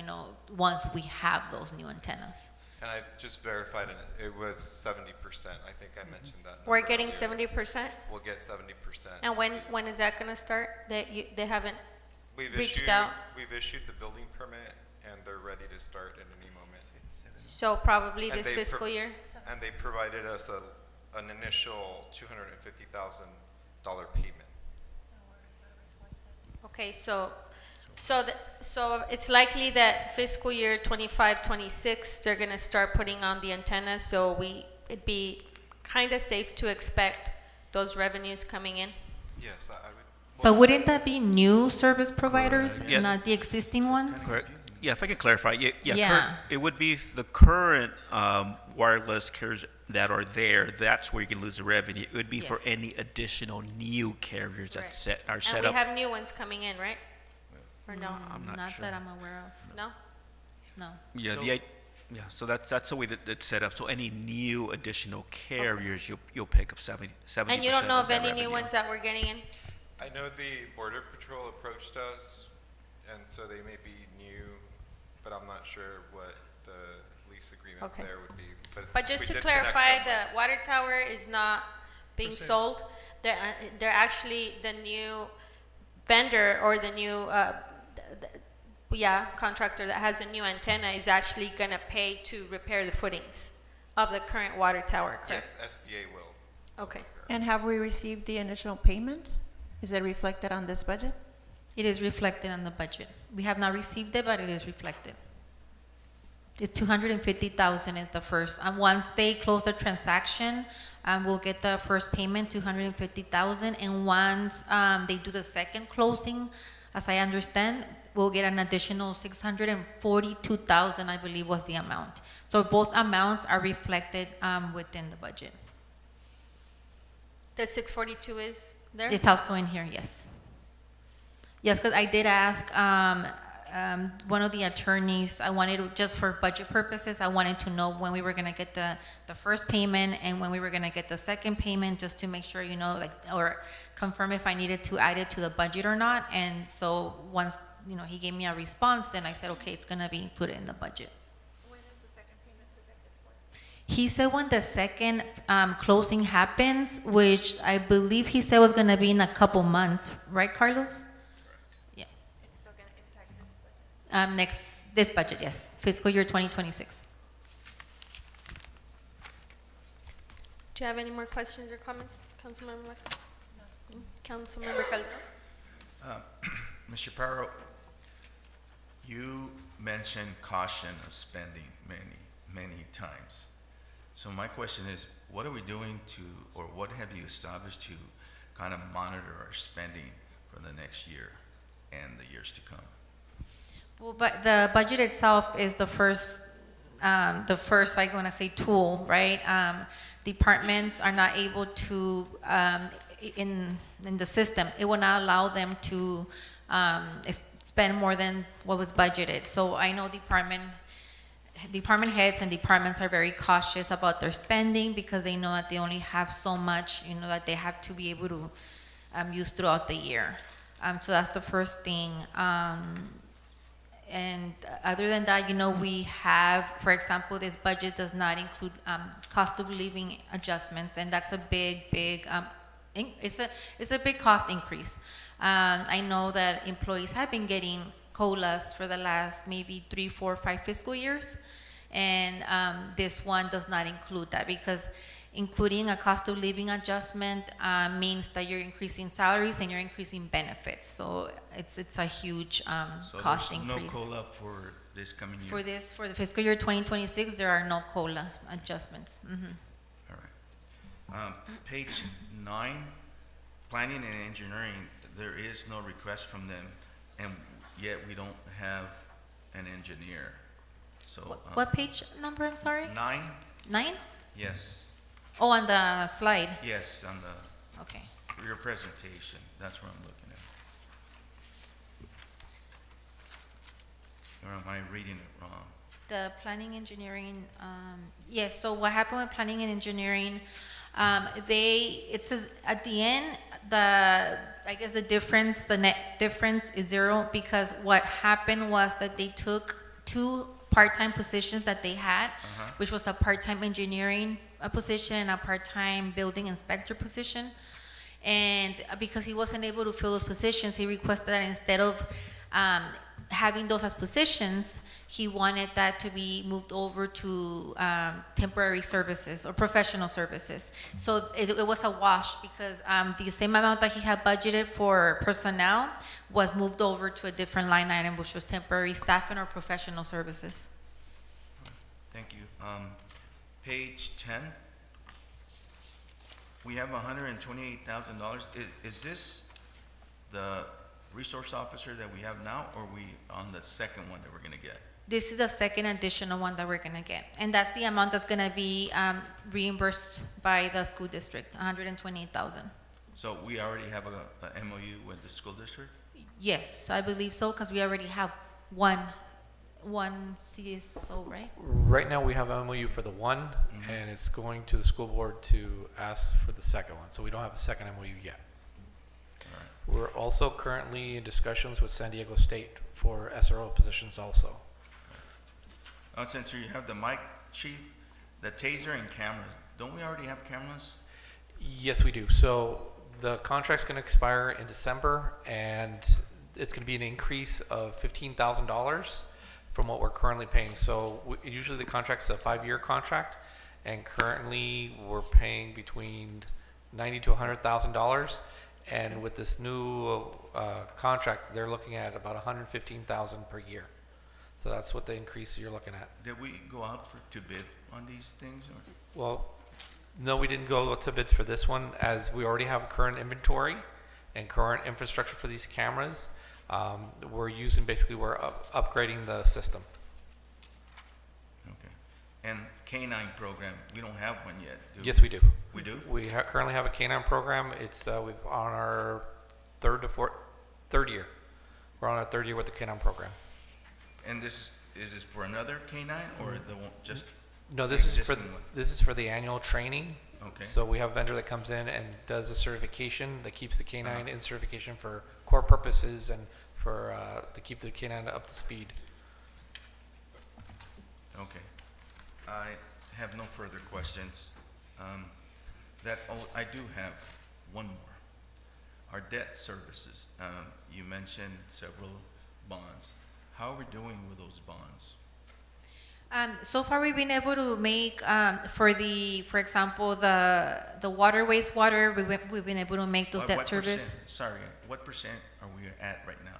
Speaker 7: once we have those new antennas.
Speaker 9: And I just verified it was 70%. I think I mentioned that.
Speaker 1: We're
Speaker 9: number
Speaker 1: getting
Speaker 9: earlier.
Speaker 1: 70%?
Speaker 9: We'll get 70%.
Speaker 1: And when is that gonna start? They haven't
Speaker 9: We've
Speaker 1: reached out?
Speaker 9: We've issued the building permit, and they're ready to start at any moment.
Speaker 1: So probably
Speaker 9: And
Speaker 1: this
Speaker 9: they
Speaker 1: fiscal year?
Speaker 9: And they provided us an initial $250,000 payment.
Speaker 1: Okay, so it's likely that fiscal year 25-26, they're gonna start putting on the antennas, so it'd be kinda safe to expect those revenues coming in?
Speaker 9: Yes, I would.
Speaker 7: But wouldn't that be new service providers,
Speaker 6: Yeah.
Speaker 7: not the existing ones?
Speaker 6: Correct. Yeah, if I can clarify,
Speaker 7: Yeah.
Speaker 6: it would be the current wireless carriers that are there, that's where you can lose the revenue. It would be for
Speaker 7: Yes.
Speaker 6: any additional new carriers that are
Speaker 1: And
Speaker 6: set
Speaker 1: we
Speaker 6: up.
Speaker 1: have new ones coming in, right? Or no?
Speaker 6: I'm not sure.
Speaker 7: that I'm aware of.
Speaker 1: No?
Speaker 7: No.
Speaker 6: Yeah, so that's the way that it's set up. So any new additional carriers, you'll pick up 70%.
Speaker 1: And you don't know of
Speaker 6: that
Speaker 1: any new
Speaker 6: revenue.
Speaker 1: ones that we're getting in?
Speaker 9: I know the Border Patrol approached us, and so they may be new, but I'm not sure what the lease agreement
Speaker 1: Okay.
Speaker 9: there would be.
Speaker 1: But just
Speaker 9: we
Speaker 1: to
Speaker 9: did connect
Speaker 1: clarify,
Speaker 9: them.
Speaker 1: the water tower is not being sold. They're actually the new vendor or the new, contractor that has a new antenna is actually gonna pay to repair the footings of the current water tower, correct?
Speaker 9: Yes, SBA will.
Speaker 1: Okay.
Speaker 3: And have we received the initial payment? Is it reflected on this budget?
Speaker 7: It is reflected on the budget. We have not received it, but it is reflected. It's 250,000 is the first. And once they close the transaction, we'll get the first payment, 250,000. And once they do the second closing, as I understand, we'll get an additional 642,000, I believe was the amount. So both amounts are reflected within the budget.
Speaker 1: The 642 is there?
Speaker 7: It's also in here, yes. Yes, because I did ask one of the attorneys, I wanted to, just for budget purposes, I wanted to know when we were gonna get the first payment and when we were gonna get the second payment, just to make sure, or confirm if I needed to add it to the budget or not. And so once, he gave me a response, then I said, okay, it's gonna be included in the budget.
Speaker 3: When is the second payment projected for?
Speaker 7: He said when the second closing happens, which I believe he said was gonna be in a couple months, right, Carlos? Yeah.
Speaker 3: It's still gonna impact this budget?
Speaker 7: This budget, yes, fiscal year 2026.
Speaker 1: Do you have any more questions or comments, Councilmember Marquez? No. Councilmember Calderon?
Speaker 5: Mr. Parro, you mentioned caution of spending many times. So my question is, what are we doing or what have you established to kind of monitor our spending for the next year and the years to come?
Speaker 7: Well, but the budget itself is the first, I'm gonna say tool, right? Departments are not able to, in the system, it will not allow them to spend more than what was budgeted. So I know department heads and departments are very cautious about their spending because they know that they only have so much, that they have to be able to use throughout the year. So that's the first thing. And other than that, we have, for example, this budget does not include cost of living adjustments, and that's a big it's a big cost increase. I know that employees have been getting COLAs for the last maybe 3, 4, 5 fiscal years, and this one does not include that because including a cost of living adjustment means that you're increasing salaries and you're increasing benefits. So it's a huge cost
Speaker 5: So there's
Speaker 7: increase.
Speaker 5: no COLA for this coming year?
Speaker 7: For the fiscal year 2026, there are no COLA adjustments.
Speaker 5: All right. Page 9, planning and engineering, there is no request from them, and yet we don't have an engineer. So,
Speaker 7: What page number, I'm sorry?
Speaker 5: 9?
Speaker 7: 9?
Speaker 5: Yes,
Speaker 7: Oh, on the slide.
Speaker 5: yes, on the,
Speaker 7: Okay.
Speaker 5: your presentation, that's what I'm looking at. Or am I reading it wrong?
Speaker 7: The planning engineering, yes, so what happened with planning and engineering, it says at the end, I guess the net difference is 0 because what happened was that they took 2 part-time positions that they had, which was a part-time engineering position and a part-time building inspector position. And because he wasn't able to fill those positions, he requested that instead of having those as positions, he wanted that to be moved over to temporary services or professional services. So it was a wash because the same amount that he had budgeted for personnel was moved over to a different line item, which was temporary staffing or professional services.
Speaker 5: Thank you. Page 10, we have $128,000. Is this the resource officer that we have now, or are we on the second one that we're gonna get?
Speaker 7: This is the second additional one that we're gonna get. And that's the amount that's gonna be reimbursed by the school district, 128,000.
Speaker 5: So we already have a MOU with the school district?
Speaker 7: Yes, I believe so, because we already have one CSO, right?
Speaker 10: Right now, we have a MOU for the one, and it's going to the school board to ask for the second one. So we don't have a second MOU yet.
Speaker 5: All right.
Speaker 10: We're also currently in discussions with San Diego State for SRO positions also.
Speaker 5: Since you have the mic, chief, the taser and cameras, don't we already have cameras?
Speaker 10: Yes, we do. So the contract's going to expire in December, and it's going to be an increase of $15,000 from what we're currently paying. So usually the contract's a 5-year contract, and currently we're paying between $90,000 to $100,000. And with this new contract, they're looking at about $115,000 per year. So that's what the increase you're looking at.
Speaker 5: Did we go out to bid on these things? Or?
Speaker 10: Well, no, we didn't go to bid for this one, as we already have current inventory and current infrastructure for these cameras. We're upgrading the system.
Speaker 5: Okay. And K-9 program, we don't have one yet, do we?
Speaker 10: Yes, we do.
Speaker 5: We do?
Speaker 10: We currently have a K-9 program. It's we're on our third year. We're on our 3rd year with the K-9 program.
Speaker 5: And is this for another K-9 or the one, just
Speaker 10: No,
Speaker 5: the
Speaker 10: this is
Speaker 5: existing one?
Speaker 10: this is for the annual training.
Speaker 5: Okay.
Speaker 10: So we have a vendor that comes in and does the certification that keeps the K-9 in certification for core purposes and for to keep the K-9 up to speed.
Speaker 5: Okay. I have no further questions. I do have one more. Our debt services, you mentioned several bonds. How are we doing with those bonds?
Speaker 7: So far, we've been able to make for example, the water, wastewater. We've been able to make those debt service.
Speaker 5: What percent are we at right now?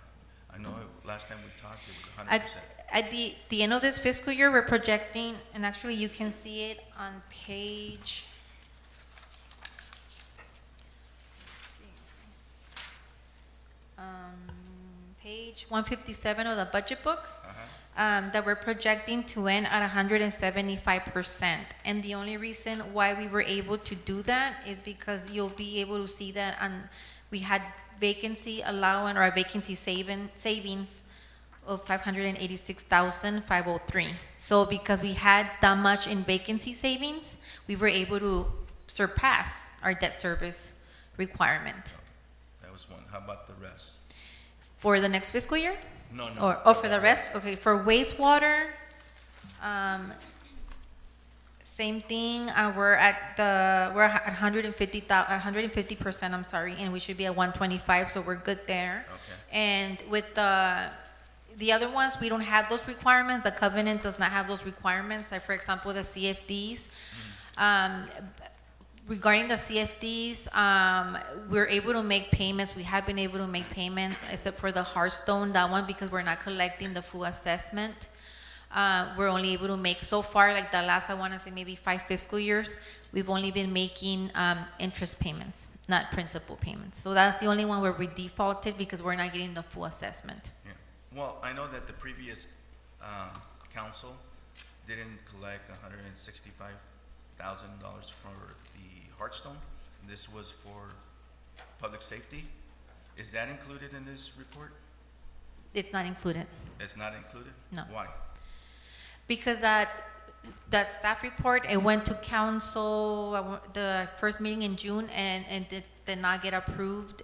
Speaker 5: I know last time we talked, it was 100%.
Speaker 7: At the end of this fiscal year, we're projecting, and actually you can see it on page. Page 157 of the budget book. That we're projecting to end at 175%. And the only reason why we were able to do that is because you'll be able to see that we had vacancy allowance or a vacancy savings of 586,503. So because we had that much in vacancy savings, we were able to surpass our debt service requirement.
Speaker 5: That was one. How about the rest?
Speaker 7: For the next fiscal year?
Speaker 5: No.
Speaker 7: For the rest? Okay, for wastewater, Same thing, we're at 150%, I'm sorry, and we should be at 125, so we're good there.
Speaker 5: Okay.
Speaker 7: And with the other ones, we don't have those requirements. The covenant does not have those requirements. Like, for example, the CFDs. Regarding the CFDs, we're able to make payments. We have been able to make payments, except for the Hearthstone, that one, because we're not collecting the full assessment. We're only able to make, so far, like the last, I want to say maybe 5 fiscal years, we've only been making interest payments, not principal payments. So that's the only one where we defaulted because we're not getting the full assessment.
Speaker 5: Yeah. Well, I know that the previous council didn't collect $165,000 for the Hearthstone. This was for public safety. Is that included in this report?
Speaker 7: It's not included.
Speaker 5: It's not included?
Speaker 7: No.
Speaker 5: Why?
Speaker 7: Because that staff report, it went to council, the first meeting in June, and did not get approved.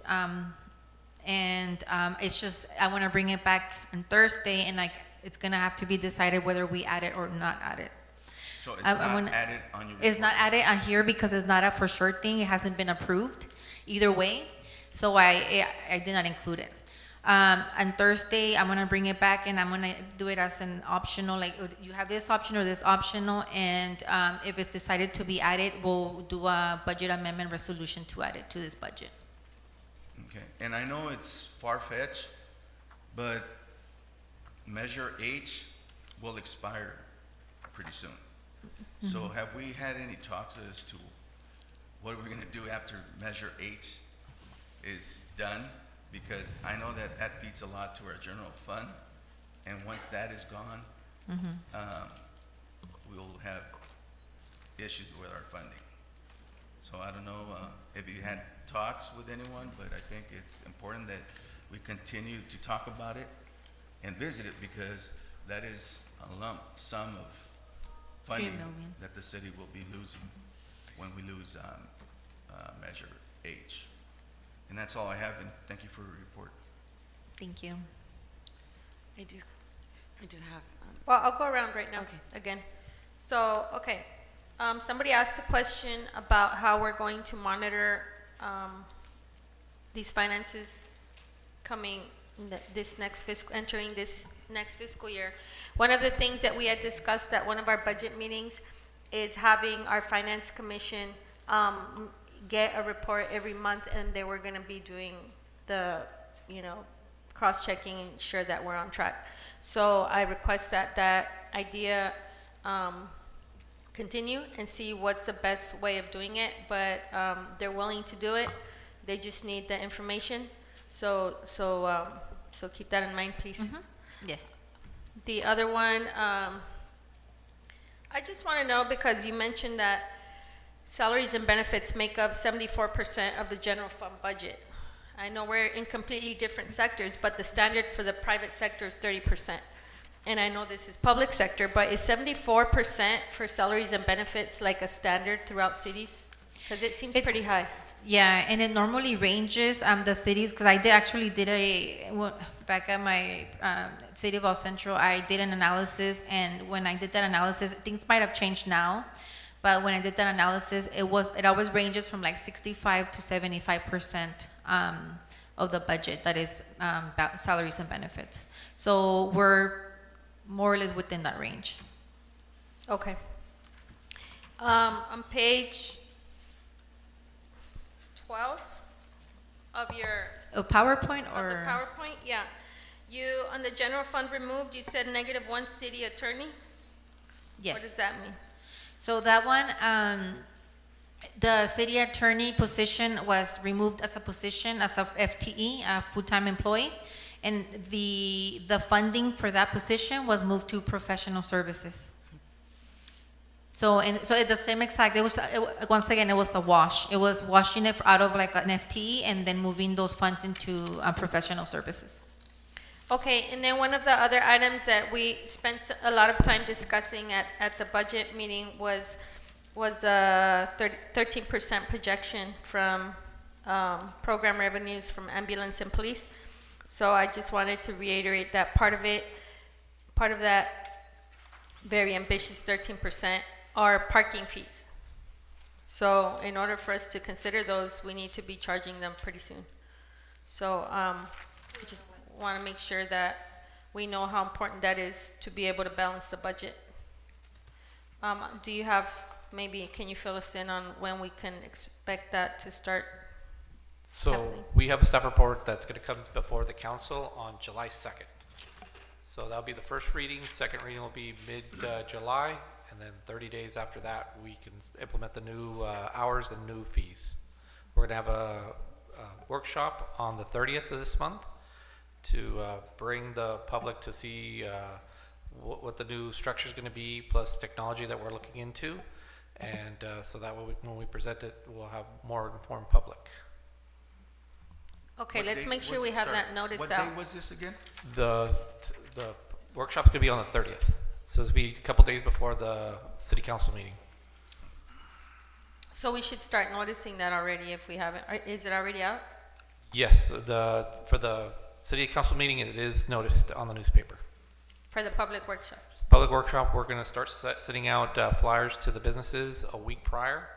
Speaker 7: It's just, I want to bring it back on Thursday, and it's going to have to be decided whether we add it or not add it.
Speaker 5: So it's not added on your report?
Speaker 7: It's not added on here because it's not a for sure thing. It hasn't been approved either way. So I did not include it. On Thursday, I'm going to bring it back, and I'm going to do it as an optional, like you have this option or this optional, and if it's decided to be added, we'll do a budget amendment resolution to add it to this budget.
Speaker 5: Okay, and I know it's far-fetched, but Measure H will expire pretty soon. So have we had any talks as to what we're gonna do after Measure H is done? Because I know that that feeds a lot to our general fund, and once that is gone, we'll have issues with our funding. So I don't know if you had talks with anyone, but I think it's important that we continue to talk about it and visit it, because that is a lump sum of funding
Speaker 7: million.
Speaker 5: that the city will be losing when we lose Measure H. And that's all I have, and thank you for your report.
Speaker 7: Thank you.
Speaker 4: I do have,
Speaker 1: Well, I'll go around right now,
Speaker 4: Okay.
Speaker 1: again. So, okay, somebody asked a question about how we're going to monitor these finances coming entering this next fiscal year. One of the things that we had discussed at one of our budget meetings is having our finance commission get a report every month, and they were going to be doing the, cross-checking and ensure that we're on track. So I request that idea continue and see what's the best way of doing it, but they're willing to do it. They just need the information. So keep that in mind, please.
Speaker 7: Yes.
Speaker 1: The other one, I just want to know, because you mentioned that salaries and benefits make up 74% of the general fund budget. I know we're in completely different sectors, but the standard for the private sector is 30%. And I know this is public sector, but is 74% for salaries and benefits like a standard throughout cities? Because it seems pretty high.
Speaker 7: Yeah, and it normally ranges the cities, because I back at my city of El Centro, I did an analysis, and when I did that analysis, things might have changed now, but when I did that analysis, it always ranges from like 65 to 75% of the budget that is salaries and benefits. So we're more or less within that range.
Speaker 1: Okay. On page 12 of your
Speaker 7: PowerPoint
Speaker 1: of the
Speaker 7: or?
Speaker 1: PowerPoint, yeah. You, on the general fund removed, you said -1 city attorney?
Speaker 7: Yes.
Speaker 1: What does that mean?
Speaker 7: So that one, the city attorney position was removed as a position, as a FTE, a full-time employee, and the funding for that position was moved to professional services. So at the same exact, once again, it was a wash. It was washing it out of like an FTE and then moving those funds into professional services.
Speaker 1: Okay, and then one of the other items that we spent a lot of time discussing at the budget meeting was a 13% projection from program revenues from ambulance and police. So I just wanted to reiterate that part of that very ambitious 13% are parking fees. So in order for us to consider those, we need to be charging them pretty soon. So we just want to make sure that we know how important that is to be able to balance the budget. Do you have, maybe, can you fill us in on when we can expect that to start?
Speaker 10: So
Speaker 1: happening?
Speaker 10: we have a staff report that's going to come before the council on July 2nd. So that'll be the first reading. Second reading will be mid-July, and then 30 days after that, we can implement the new hours and new fees. We're going to have a workshop on the 30th of this month to bring the public to see what the new structure is going to be, plus technology that we're looking into. And so that way, when we present it, we'll have more informed public.
Speaker 1: Okay,
Speaker 5: What
Speaker 1: let's
Speaker 5: date
Speaker 1: make sure
Speaker 5: was
Speaker 1: we
Speaker 5: it?
Speaker 1: have
Speaker 5: Sorry,
Speaker 1: that notice
Speaker 5: What
Speaker 1: out.
Speaker 5: day was this again?
Speaker 10: The workshop's going to be on the 30th. So it'll be a couple days before the city council meeting.
Speaker 1: So we should start noticing that already if we haven't. Is it already out?
Speaker 10: Yes, for the city council meeting, it is noticed on the newspaper.
Speaker 1: For the public workshops?
Speaker 10: Public workshop, we're going to start sending out flyers to the businesses a week prior,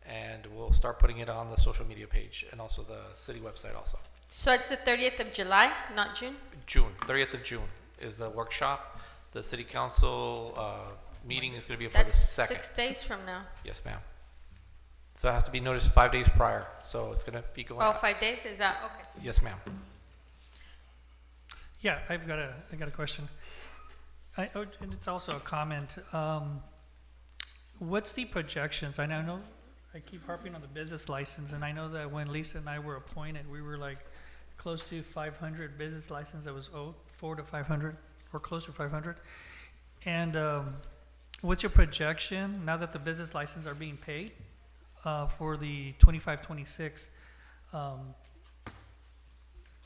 Speaker 10: and we'll start putting it on the social media page and also the city website also.
Speaker 1: So it's the 30th of July, not June?
Speaker 10: June, 30th of June is the workshop. The city council meeting is going to be for the
Speaker 1: That's
Speaker 10: 2nd.
Speaker 1: 6 days from now.
Speaker 10: Yes, ma'am. So it has to be noticed 5 days prior, so it's going to be going
Speaker 1: Oh,
Speaker 10: out.
Speaker 1: 5 days? Is that, okay.
Speaker 10: Yes, ma'am.
Speaker 11: Yeah, I got a question. And it's also a comment. What's the projections? I know I keep harping on the business license, and I know that when Lisa and I were appointed, we were like close to 500 business license that was owed, 400 to 500, or close to 500. And what's your projection now that the business license are being paid for the 25-26? How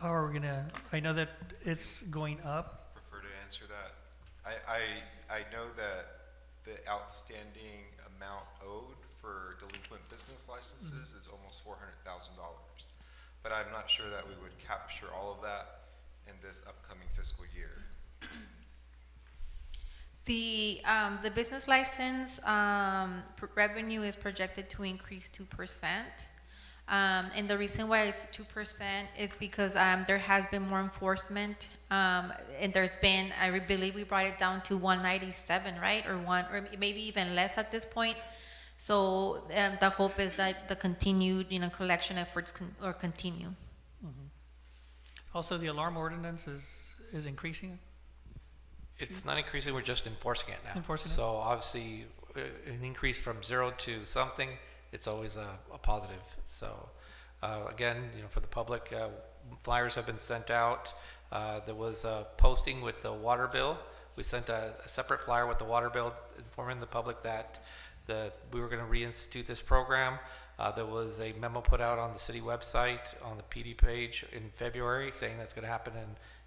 Speaker 11: are we gonna? I know that it's going up.
Speaker 9: Prefer to answer that. I know that the outstanding amount owed for delinquent business licenses is almost $400,000. But I'm not sure that we would capture all of that in this upcoming fiscal year.
Speaker 7: The business license revenue is projected to increase 2%. And the reason why it's 2% is because there has been more enforcement, and there's been, I believe we brought it down to 197, right, or maybe even less at this point. So the hope is that the continued, collection efforts continue.
Speaker 11: Also, the alarm ordinance is increasing.
Speaker 10: It's not increasing, we're just enforcing it now.
Speaker 11: Enforcing it.
Speaker 10: So obviously, an increase from 0 to something, it's always a positive. So again, for the public, flyers have been sent out. There was a posting with the water bill. We sent a separate flyer with the water bill informing the public that we were going to reinstitute this program. There was a memo put out on the city website on the PD page in February saying that's going to happen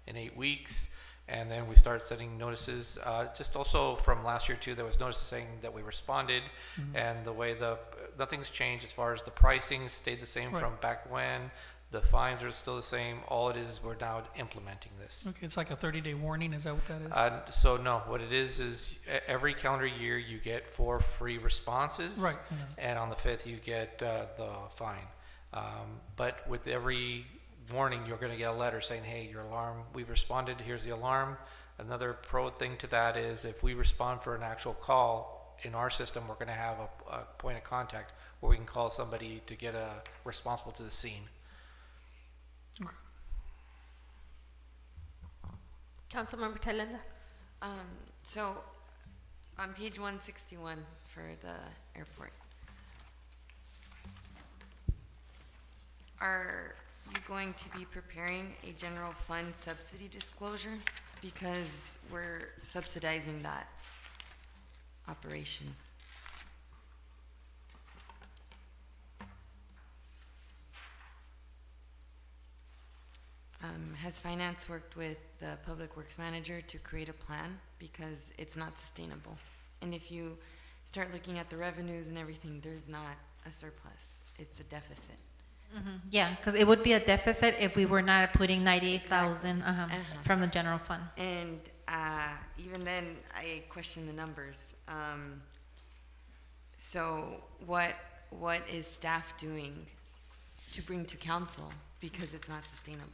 Speaker 10: in 8 weeks. And then we started sending notices, just also from last year too, there was notices saying that we responded, and the way nothing's changed as far as the pricing stayed the same
Speaker 11: Right.
Speaker 10: from back when, the fines are still the same, all it is we're now implementing this.
Speaker 11: Okay, it's like a 30-day warning. Is that what that is?
Speaker 10: So no, what it is every calendar year you get 4 free responses.
Speaker 11: Right. I know.
Speaker 10: And on the 5th you get the fine. But with every warning, you're going to get a letter saying, hey, your alarm, we've responded, here's the alarm. Another pro thing to that is if we respond for an actual call in our system, we're going to have a point of contact where we can call somebody to get responsible to the scene.
Speaker 11: Okay.
Speaker 1: Councilmember Thailenda?
Speaker 4: So on page 161 for the airport, are you going to be preparing a general fund subsidy disclosure? Because we're subsidizing that operation. Has finance worked with the public works manager to create a plan? Because it's not sustainable. And if you start looking at the revenues and everything, there's not a surplus. It's a deficit.
Speaker 7: Yeah, because it would be a deficit if we were not putting 98,000 from the general fund.
Speaker 4: And even then, I question the numbers. So what is staff doing to bring to council because it's not sustainable?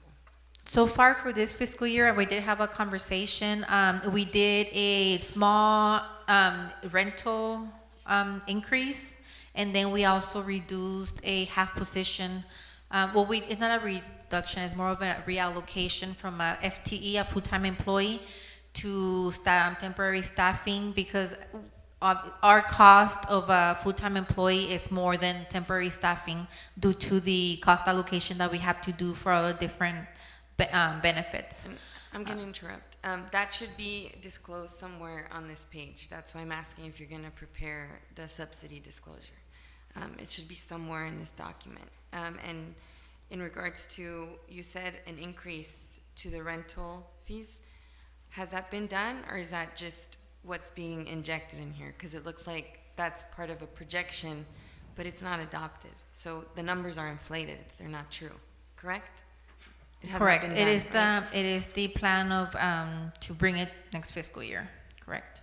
Speaker 7: So far for this fiscal year, we did have a conversation. We did a small rental increase, and then we also reduced a half position. It's not a reduction, it's more of a reallocation from a FTE, a full-time employee, to temporary staffing, because our cost of a full-time employee is more than temporary staffing due to the cost allocation that we have to do for all the different benefits.
Speaker 4: And I'm going to interrupt. That should be disclosed somewhere on this page. That's why I'm asking if you're going to prepare the subsidy disclosure. It should be somewhere in this document. And in regards to, you said an increase to the rental fees. Has that been done, or is that just what's being injected in here? Because it looks like that's part of a projection, but it's not adopted. So the numbers are inflated. They're not true. Correct? It has not
Speaker 7: Correct.
Speaker 4: been
Speaker 7: It
Speaker 4: done,
Speaker 7: is
Speaker 4: right?
Speaker 7: it is the plan of to bring it next fiscal year. Correct.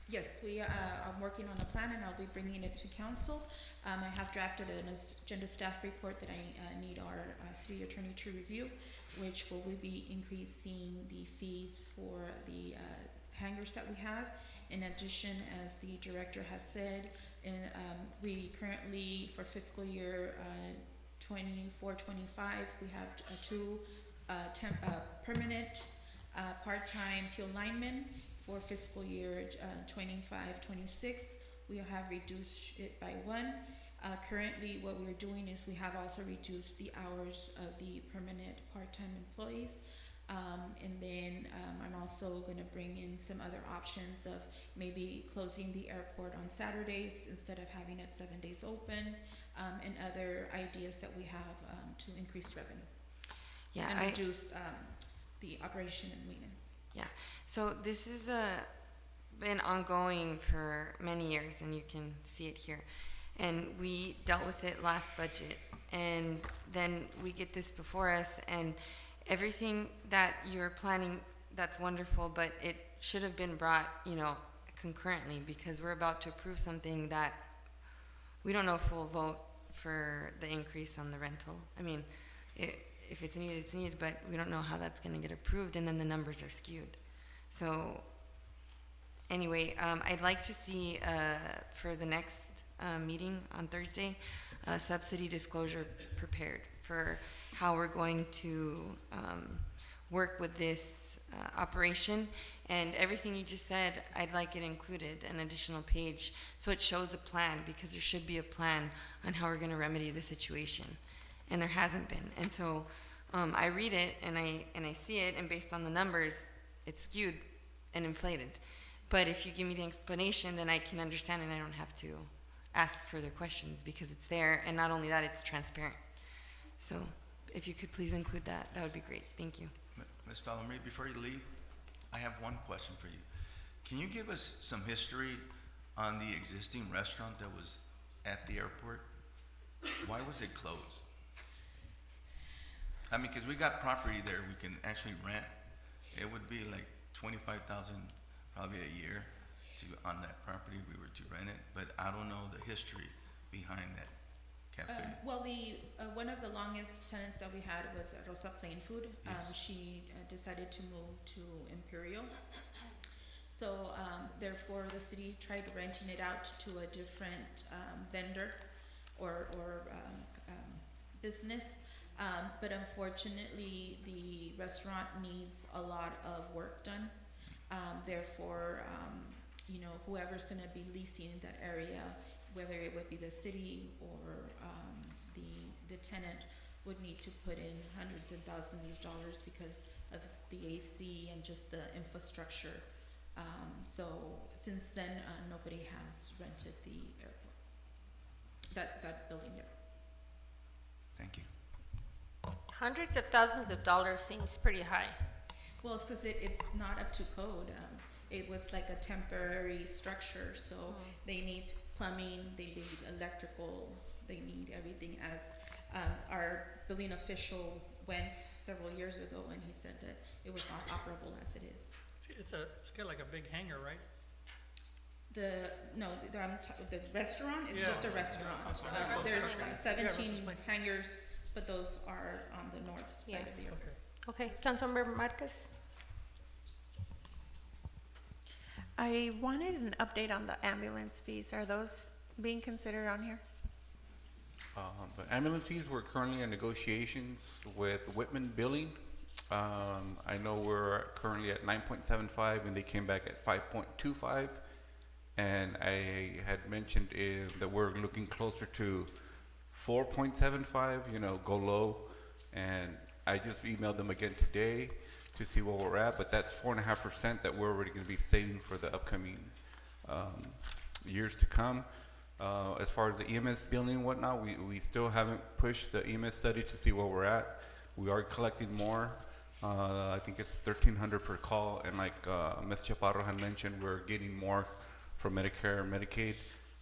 Speaker 2: Yes, I'm working on a plan and I'll be bringing it to council. I have drafted an agenda staff report that I need our city attorney to review, which will be increasing the fees for the hangars that we have. In addition, as the director has said, we currently, for fiscal year 24-25, we have two permanent part-time fuel linemen. For fiscal year 25-26, we have reduced it by one. Currently, what we're doing is we have also reduced the hours of the permanent part-time employees. And then I'm also going to bring in some other options of maybe closing the airport on Saturdays instead of having it 7 days open, and other ideas that we have to increase revenue and reduce the operation and maintenance.
Speaker 4: Yeah, so this is been ongoing for many years, and you can see it here. And we dealt with it last budget, and then we get this before us, and everything that you're planning, that's wonderful, but it should have been brought, concurrently, because we're about to approve something that we don't know if we'll vote for the increase on the rental. I mean, if it's needed, it's needed, but we don't know how that's going to get approved, and then the numbers are skewed. So anyway, I'd like to see for the next meeting on Thursday, subsidy disclosure prepared for how we're going to work with this operation. And everything you just said, I'd like it included, an additional page, so it shows a plan, because there should be a plan on how we're going to remedy the situation. And there hasn't been. And so I read it and I see it, and based on the numbers, it's skewed and inflated. But if you give me the explanation, then I can understand, and I don't have to ask further questions, because it's there, and not only that, it's transparent. So if you could please include that, that would be great. Thank you.
Speaker 5: Ms. Valerie, before you leave, I have one question for you. Can you give us some history on the existing restaurant that was at the airport? Why was it closed? I mean, because we got property there we can actually rent. It would be like $25,000 probably a year on that property we were to rent it, but I don't know the history behind that cafe.
Speaker 2: Well, one of the longest tenants that we had was Rosa Plain Food.
Speaker 5: Yes.
Speaker 2: She decided to move to Imperial. So therefore, the city tried renting it out to a different vendor or business. But unfortunately, the restaurant needs a lot of work done. Therefore, whoever's going to be leasing that area, whether it would be the city or the tenant, would need to put in hundreds and thousands of dollars because of the AC and just the infrastructure. So since then, nobody has rented the airport, that building there.
Speaker 5: Thank you.
Speaker 1: Hundreds of thousands of dollars seems pretty high.
Speaker 2: Well, it's because it's not up to code. It was like a temporary structure, so they need plumbing, they need electrical, they need everything. As our building official went several years ago, and he said that it was not operable as it is.
Speaker 11: It's got like a big hangar, right?
Speaker 2: The restaurant is just a restaurant. There's 17 hangars, but those are on the north
Speaker 1: Yeah.
Speaker 2: side of the airport.
Speaker 1: Okay, Councilmember Marquez?
Speaker 3: I wanted an update on the ambulance fees. Are those being considered on here?
Speaker 12: The ambulance fees, we're currently in negotiations with Whitman Billing. I know we're currently at 9.75 and they came back at 5.25. And I had mentioned that we're looking closer to 4.75, go low. And I just emailed them again today to see where we're at, but that's 4.5% that we're already gonna be saving for the upcoming years to come. As far as the EMS billing and whatnot, we still haven't pushed the EMS study to see where we're at. We are collecting more. I think it's 1,300 per call, and like Ms. Chaparro had mentioned, we're getting more from Medicare and Medicaid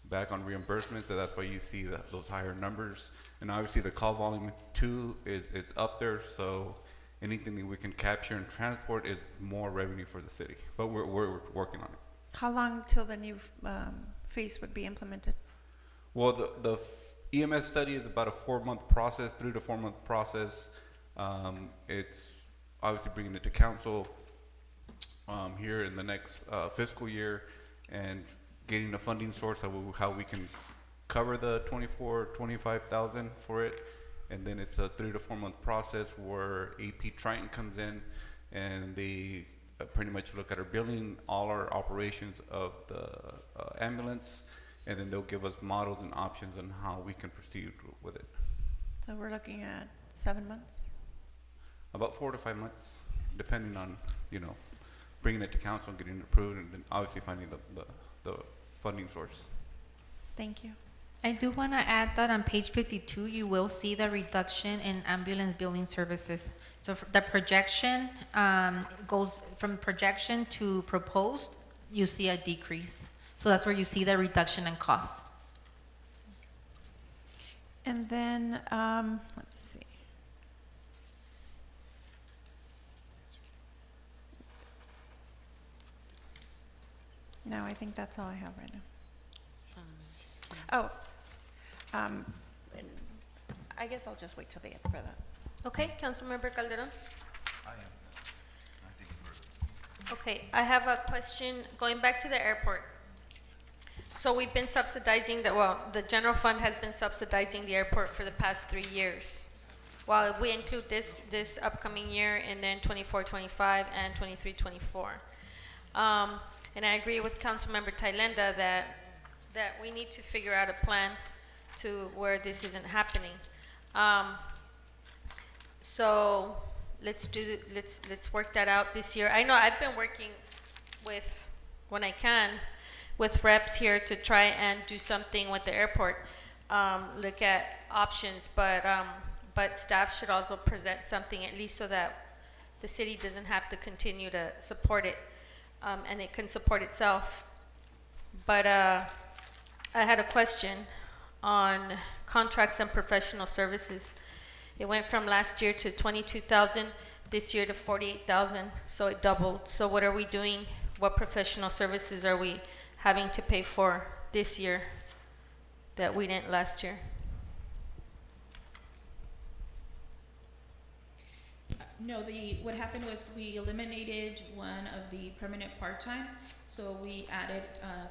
Speaker 12: back on reimbursement, so that's why you see those higher numbers. And obviously the call volume too is up there, so anything that we can capture and transport is more revenue for the city. But we're working on it.
Speaker 3: How long till the new fees would be implemented?
Speaker 12: Well, the EMS study is about a 4-month process, 3 to 4 month process. It's obviously bringing it to council here in the next fiscal year and getting a funding source of how we can cover the 25,000 for it. And then it's a 3 to 4 month process where AP Triton comes in and they pretty much look at our billing, all our operations of the ambulance, and then they'll give us models and options on how we can proceed with it.
Speaker 3: So we're looking at 7 months?
Speaker 12: About 4 to 5 months, depending on, bringing it to council and getting it approved, and then obviously finding the funding source.
Speaker 3: Thank you.
Speaker 7: I do want to add that on page 52, you will see the reduction in ambulance billing services. So the projection goes from projection to proposed, you see a decrease. So that's where you see the reduction in costs.
Speaker 3: And then, let's see. No, I think that's all I have right now. I guess I'll just wait till the end for that.
Speaker 1: Okay, Councilmember Calderon?
Speaker 5: I think we're
Speaker 1: Okay, I have a question, going back to the airport. So we've been subsidizing the general fund has been subsidizing the airport for the past 3 years. Well, if we include this upcoming year and then 24-25 and 23-24. And I agree with Councilmember Thailenda that we need to figure out a plan to where this isn't happening. So let's work that out this year. I know I've been working with, when I can, with reps here to try and do something with the airport, look at options, but staff should also present something at least so that the city doesn't have to continue to support it, and it can support itself. But I had a question on contracts and professional services. It went from last year to 22,000, this year to 48,000, so it doubled. So what are we doing? What professional services are we having to pay for this year that we didn't last year?
Speaker 2: No, what happened was we eliminated one of the permanent part-time, so we added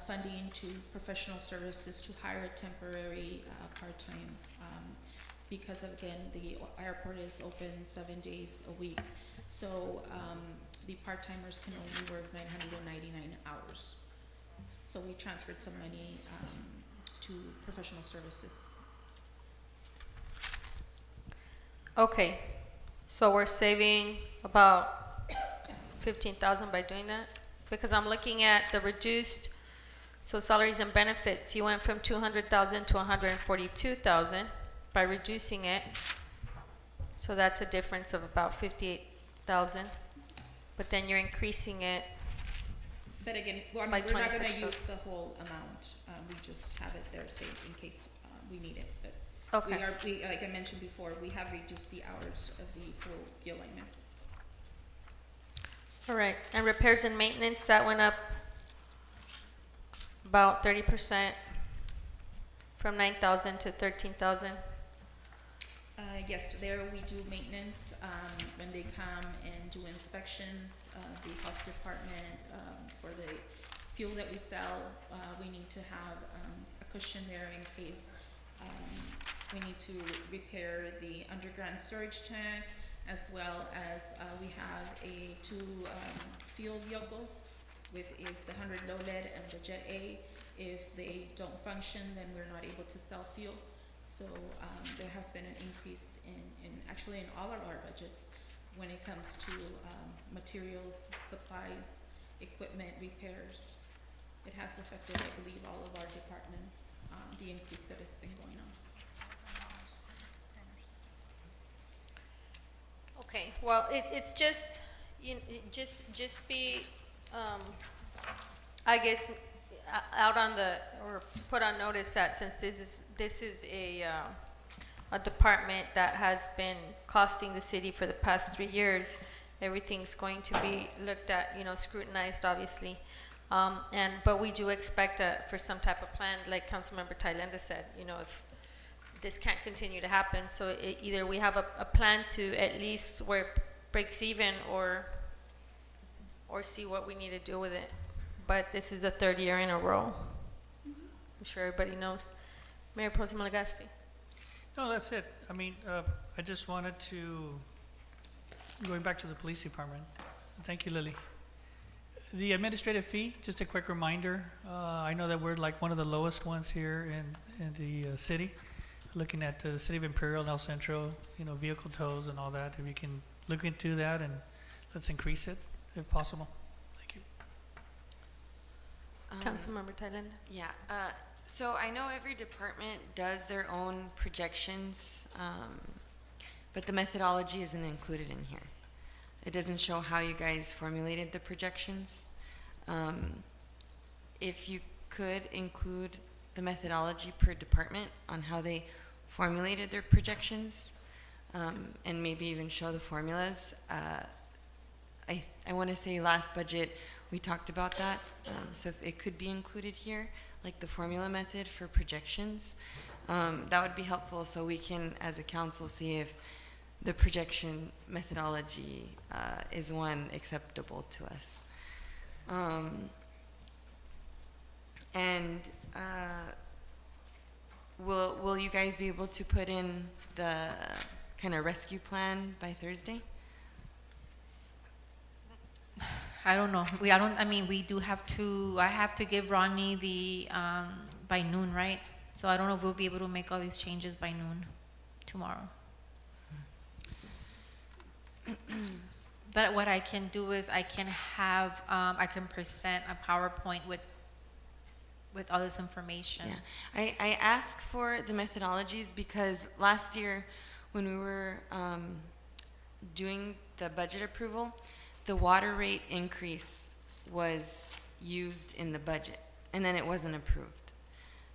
Speaker 2: funding to professional services to hire a temporary part-time, because again, the airport is open 7 days a week. So the part-timers can only work 999 hours. So we transferred some money to professional services.
Speaker 1: Okay, so we're saving about 15,000 by doing that? Because I'm looking at the reduced, so salaries and benefits, you went from 200,000 to 142,000 by reducing it. So that's a difference of about 58,000. But then you're increasing it.
Speaker 2: But again,
Speaker 1: By
Speaker 2: we're not gonna
Speaker 1: 26,000.
Speaker 2: use the whole amount. We just have it there saved in case we need it. But
Speaker 1: Okay.
Speaker 2: like I mentioned before, we have reduced the hours of the full field lineman.
Speaker 1: All right, and repairs and maintenance, that went up about 30% from 9,000 to 13,000.
Speaker 2: Yes, there we do maintenance, when they come and do inspections, the health department, for the fuel that we sell, we need to have, a cushion there in case, we need to repair the underground storage tank, as well as, we have two fuel vehicles is the 100 low lead and the Jet A. If they don't function, then we're not able to sell fuel. So there has been an increase in actually in all of our budgets when it comes to materials, supplies, equipment, repairs. It has affected, I believe, all of our departments, the increase that has been going on.
Speaker 1: Okay, well, it's just, just be, I guess, out on the, or put on notice that since this is a department that has been costing the city for the past 3 years, everything's going to be looked at, scrutinized, obviously. But we do expect for some type of plan, like Councilmember Thailenda said, if this can't continue to happen, so either we have a plan to at least where it breaks even, or see what we need to do with it. But this is the 3rd year in a row. I'm sure everybody knows. Mayor Pro Tem Legaspi.
Speaker 11: No, that's it. I mean, I just wanted to, going back to the police department. Thank you, Lily. The administrative fee, just a quick reminder. I know that we're like one of the lowest ones here in the city. Looking at the city of Imperial and El Centro, vehicle tows and all that. If you can look into that and let's increase it if possible. Thank you.
Speaker 1: Councilmember Thailenda.
Speaker 4: Yeah, so I know every department does their own projections, but the methodology isn't included in here. It doesn't show how you guys formulated the projections. If you could include the methodology per department on how they formulated their projections, and maybe even show the formulas. I want to say last budget we talked about that, so if it could be included here, like the formula method for projections, that would be helpful, so we can, as a council, see if the projection methodology is one acceptable to us. Will you guys be able to put in the kind of rescue plan by Thursday?
Speaker 7: I don't know. We do have to, I have to give Ronnie the, by noon, right? So I don't know if we'll be able to make all these changes by noon tomorrow. But what I can do is I can have, I can present a PowerPoint with all this information.
Speaker 4: Yeah, I asked for the methodologies because last year when we were doing the budget approval, the water rate increase was used in the budget and then it wasn't approved.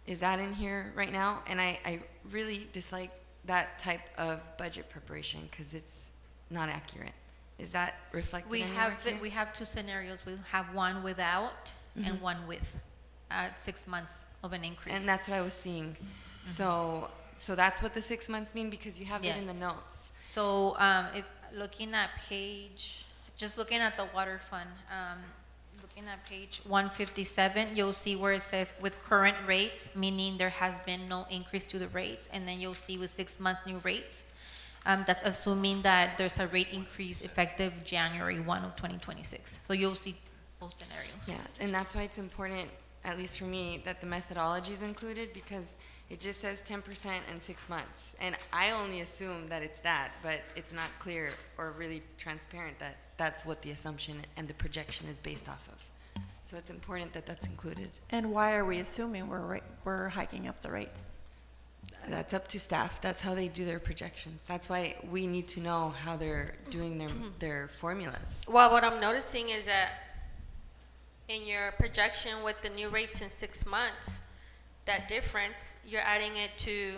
Speaker 4: Is that in here right now? And I really dislike that type of budget preparation because it's not accurate. Is that reflected anywhere here?
Speaker 7: We have two scenarios. We have one without and one with. 6 months of an increase.
Speaker 4: And that's what I was seeing. So that's what the 6 months mean because you have it in the notes.
Speaker 7: So if looking at just looking at the water fund, looking at page 157, you'll see where it says with current rates, meaning there has been no increase to the rates, and then you'll see with 6 months new rates. That's assuming that there's a rate increase effective January 1 of 2026. So you'll see both scenarios.
Speaker 4: Yeah, and that's why it's important, at least for me, that the methodology is included because it just says 10% in 6 months. And I only assume that it's that, but it's not clear or really transparent that that's what the assumption and the projection is based off of. So it's important that that's included.
Speaker 3: And why are we assuming we're hiking up the rates?
Speaker 4: That's up to staff. That's how they do their projections. That's why we need to know how they're doing their formulas.
Speaker 1: Well, what I'm noticing is that in your projection with the new rates in 6 months, that difference, you're adding it to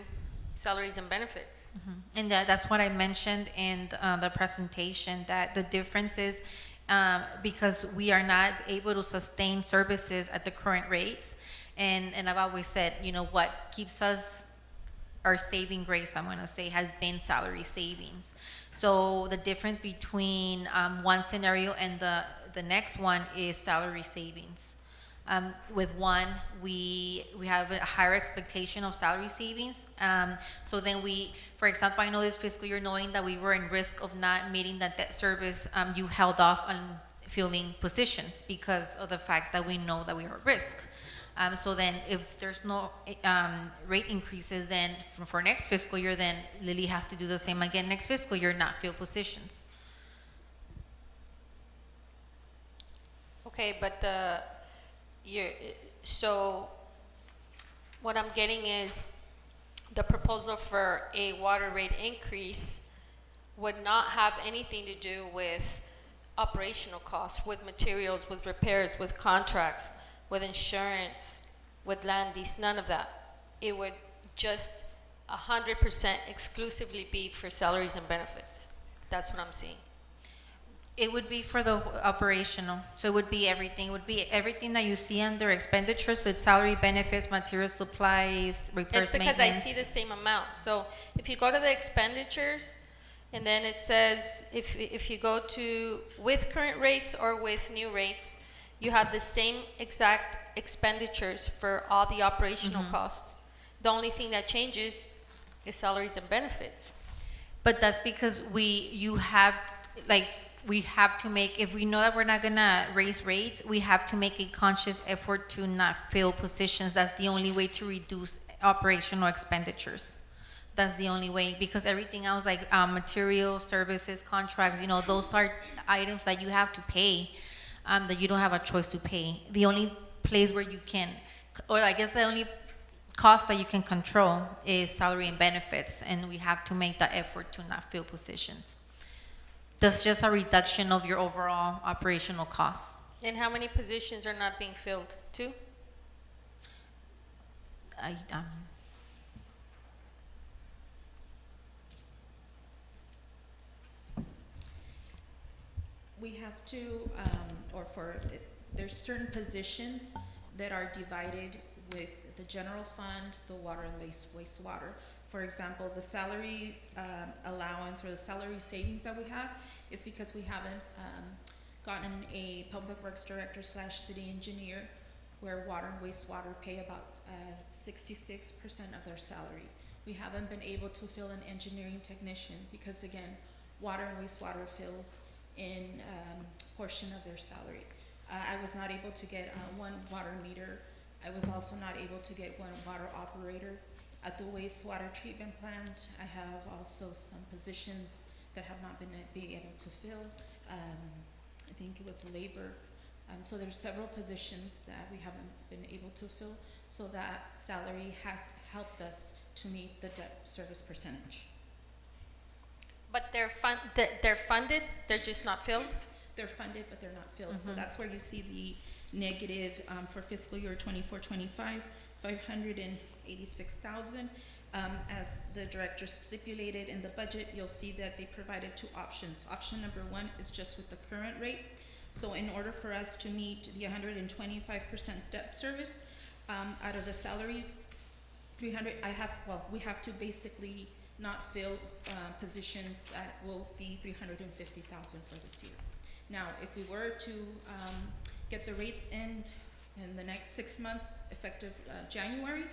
Speaker 1: salaries and benefits.
Speaker 7: And that's what I mentioned in the presentation, that the difference is because we are not able to sustain services at the current rates, And I've always said, you know, what keeps us, our saving grace, I'm gonna say, has been salary savings. So the difference between one scenario and the next one is salary savings. With one, we have a higher expectation of salary savings. So then for example, I know this fiscal year, knowing that we were in risk of not meeting that debt service, you held off on filling positions because of the fact that we know that we are at risk. So then if there's no rate increases, then for next fiscal year, then Lily has to do the same again next fiscal year, not fill positions.
Speaker 1: Okay, but so what I'm getting is the proposal for a water rate increase would not have anything to do with operational costs, with materials, with repairs, with contracts, with insurance, with land lease, none of that. It would just 100% exclusively be for salaries and benefits. That's what I'm seeing.
Speaker 7: It would be for the operational, so it would be everything. It would be everything that you see under expenditures, so it's salary, benefits, material, supplies, repairs,
Speaker 1: It's because
Speaker 7: maintenance.
Speaker 1: I see the same amount. So if you go to the expenditures, and then it says, if you go to with current rates or with new rates, you have the same exact expenditures for all the operational costs. The only thing that changes is salaries and benefits.
Speaker 7: But that's because we have to make, if we know that we're not gonna raise rates, we have to make a conscious effort to not fill positions. That's the only way to reduce operational expenditures. That's the only way, because everything else, like materials, services, contracts, you know, those are items that you have to pay, that you don't have a choice to pay. The only place where you can, or I guess the only cost that you can control is salary and benefits, and we have to make that effort to not fill positions. That's just a reduction of your overall operational costs.
Speaker 1: And how many positions are not being filled? 2?
Speaker 2: We have to, there's certain positions that are divided with the general fund, the water and wastewater. For example, the salary allowance or the salary savings that we have is because we haven't gotten a public works director / city engineer, where water and wastewater pay about 66% of their salary. We haven't been able to fill an engineering technician because, again, water and wastewater fills in portion of their salary. I was not able to get one water meter. I was also not able to get one water operator. At the wastewater treatment plant, I have also some positions that have not been able to fill. I think it was labor. So there's several positions that we haven't been able to fill. So that salary has helped us to meet the debt service percentage.
Speaker 1: But they're funded, they're just not filled?
Speaker 2: They're funded, but they're not filled. So that's where you see the negative for fiscal year 24-25, 586,000. As the director stipulated in the budget, you'll see that they provided 2 options. Option number 1 is just with the current rate. So in order for us to meet the 125% debt service, out of the salaries, we have to basically not fill positions that will be 350,000 for this year. Now, if we were to get the rates in the next 6 months, effective January,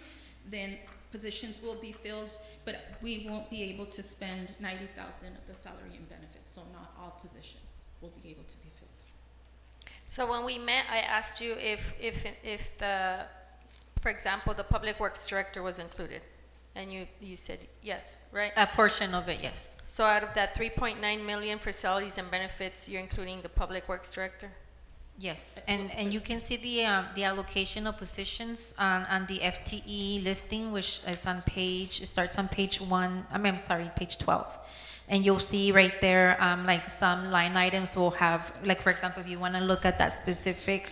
Speaker 2: then positions will be filled, but we won't be able to spend 90,000 of the salary and benefits. So not all positions will be able to be filled.
Speaker 1: So when we met, I asked you if the, for example, the public works director was included, and you said yes, right?
Speaker 7: A portion of it, yes.
Speaker 1: So out of that 3.9 million for salaries and benefits, you're including the public works director?
Speaker 7: Yes, and you can see the allocation of positions on the FTE listing, which is on starts on page 12. And you'll see right there, like some line items will have, like for example, if you want to look at that specific,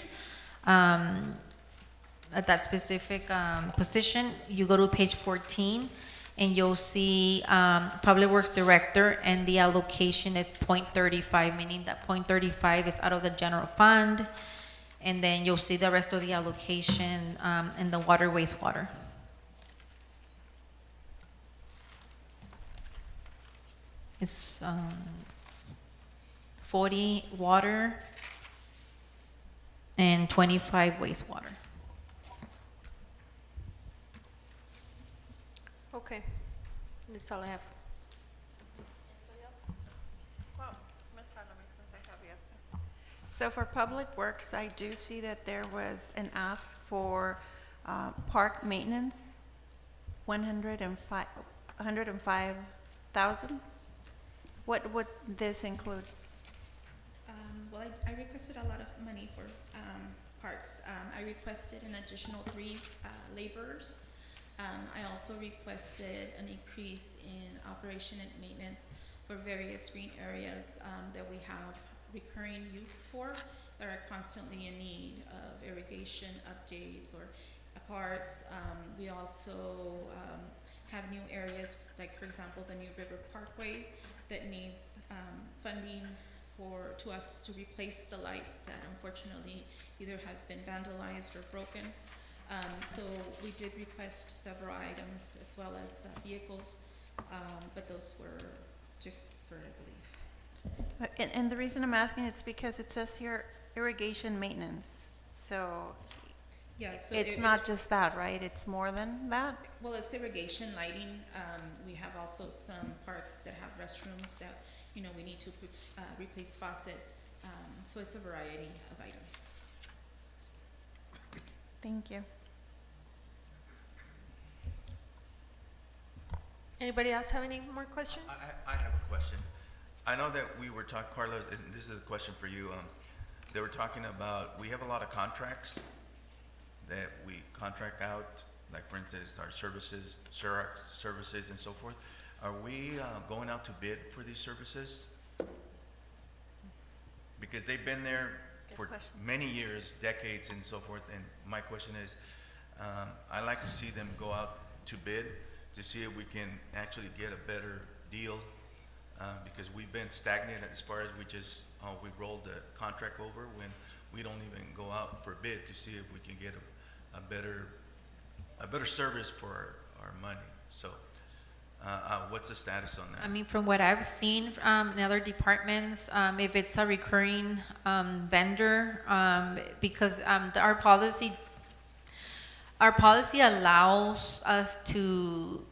Speaker 7: position, you go to page 14, and you'll see Public Works Director, and the allocation is 0.35, meaning that 0.35 is out of the general fund, And then you'll see the rest of the allocation in the water wastewater. It's 40 water and 25 wastewater.
Speaker 1: Okay, that's all I have.
Speaker 3: So for Public Works, I do see that there was an ask for park maintenance, 105,000. What would this include?
Speaker 2: Well, I requested a lot of money for parks. I requested an additional 3 laborers. I also requested an increase in operation and maintenance for various green areas that we have recurring use for, that are constantly in need of irrigation updates or parts. We also have new areas, like for example, the New River Parkway that needs funding to us to replace the lights that unfortunately either have been vandalized or broken. So we did request several items as well as vehicles, but those were deferred, I believe.
Speaker 3: And the reason I'm asking it's because it says here irrigation maintenance. So
Speaker 2: Yeah, so
Speaker 3: it's not just that, right? It's more than that?
Speaker 2: Well, it's irrigation, lighting. We have also some parks that have restrooms that, we need to replace faucets. So it's a variety of items.
Speaker 3: Thank you.
Speaker 1: Anybody else have any more questions?
Speaker 5: I have a question. I know that we were talking, Carlos, and this is a question for you. They were talking about, we have a lot of contracts that we contract out, like for instance, our services, Xerox services and so forth. Are we going out to bid for these services? Because they've been there for many years, decades and so forth. And my question is, I like to see them go out to bid to see if we can actually get a better deal. Because we've been stagnant as far as we rolled the contract over when we don't even go out for bid to see if we can get a better service for our money. So what's the status on that?
Speaker 7: I mean, from what I've seen in other departments, if it's a recurring vendor, because our policy allows us to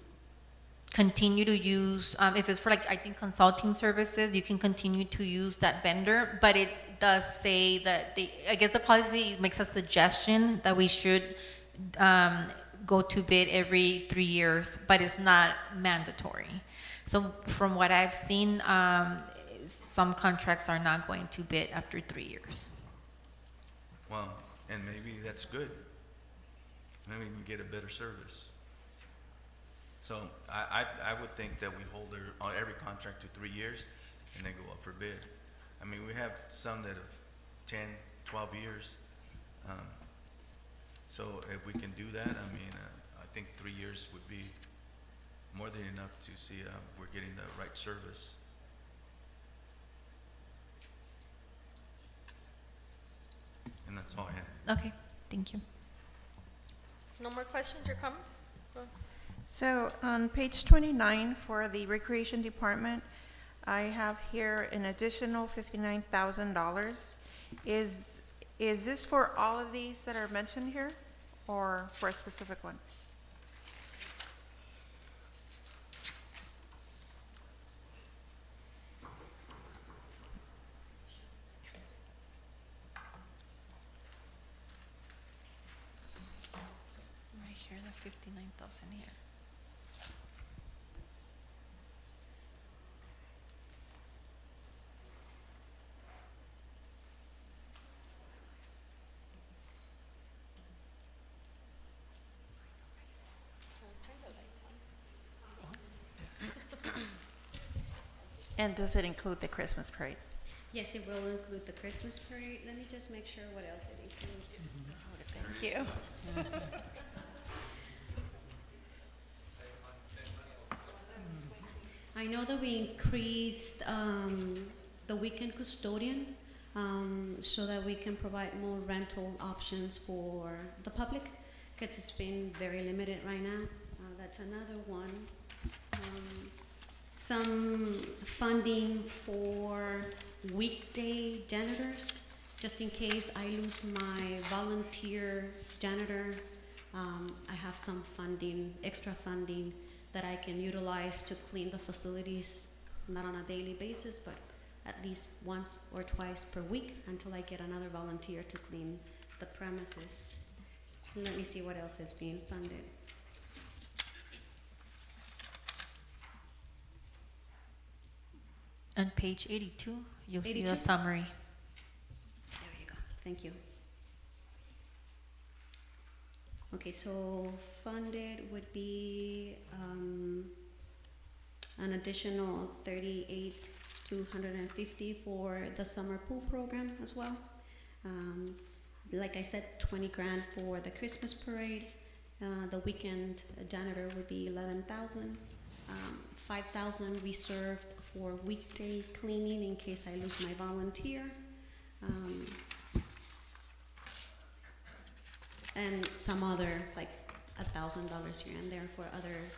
Speaker 7: continue to use, if it's for I think consulting services, you can continue to use that vendor, but it does say that I guess the policy makes a suggestion that we should go to bid every 3 years, but it's not mandatory. So from what I've seen, some contracts are not going to bid after 3 years.
Speaker 5: Well, and maybe that's good. Maybe we can get a better service. So I would think that we hold every contract to 3 years and then go up for bid. I mean, we have some that have 10, 12 years. So if we can do that, I mean, I think 3 years would be more than enough to see if we're getting the right service. And that's all I have.
Speaker 7: Okay, thank you.
Speaker 1: No more questions or comments? Go ahead.
Speaker 3: So on page 29 for the Recreation Department, I have here an additional $59,000. Is this for all of these that are mentioned here or for a specific one?
Speaker 7: Right here, the 59,000 here.
Speaker 3: And does it include the Christmas parade?
Speaker 13: Yes, it will include the Christmas parade. Let me just make sure what else it includes.
Speaker 3: Thank you.
Speaker 13: I know that we increased the weekend custodian so that we can provide more rental options for the public, because it's been very limited right now. That's another one. Some funding for weekday janitors, just in case I lose my volunteer janitor. I have some funding, extra funding that I can utilize to clean the facilities, not on a daily basis, but at least once or twice per week until I get another volunteer to clean the premises. Let me see what else is being funded.
Speaker 7: On page 82, you'll see
Speaker 13: 82?
Speaker 7: the summary.
Speaker 13: There you go. Thank you. Okay, so funded would be an additional 38,250 for the summer pool program as well. Like I said, 20 grand for the Christmas parade. The weekend janitor would be 11,000. 5,000 reserved for weekday cleaning in case I lose my volunteer. And some other, like $1,000 here and there for other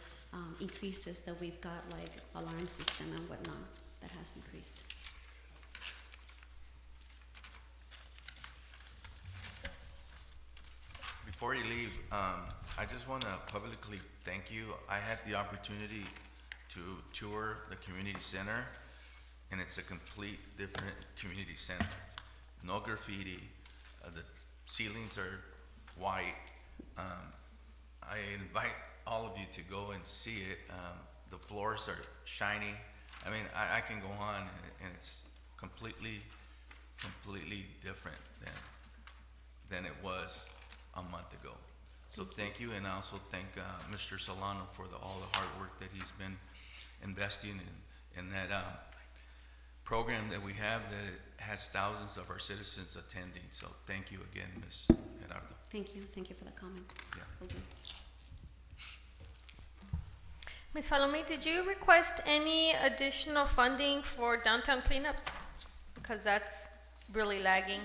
Speaker 13: increases that we've got, like alarm system and whatnot, that has increased.
Speaker 5: Before you leave, I just want to publicly thank you. I had the opportunity to tour the community center, and it's a complete different community center. No graffiti, the ceilings are white. I invite all of you to go and see it. The floors are shiny. I mean, I can go on, and it's completely different than it was a month ago. So thank you, and I also thank Mr. Solano for all the hard work that he's been investing in that program that we have that has thousands of our citizens attending. So thank you again, Ms. Gerardo.
Speaker 13: Thank you for the comment.
Speaker 5: Yeah.
Speaker 13: Will do.
Speaker 1: Ms. Falome, did you request any additional funding for downtown cleanup? Because that's really lagging.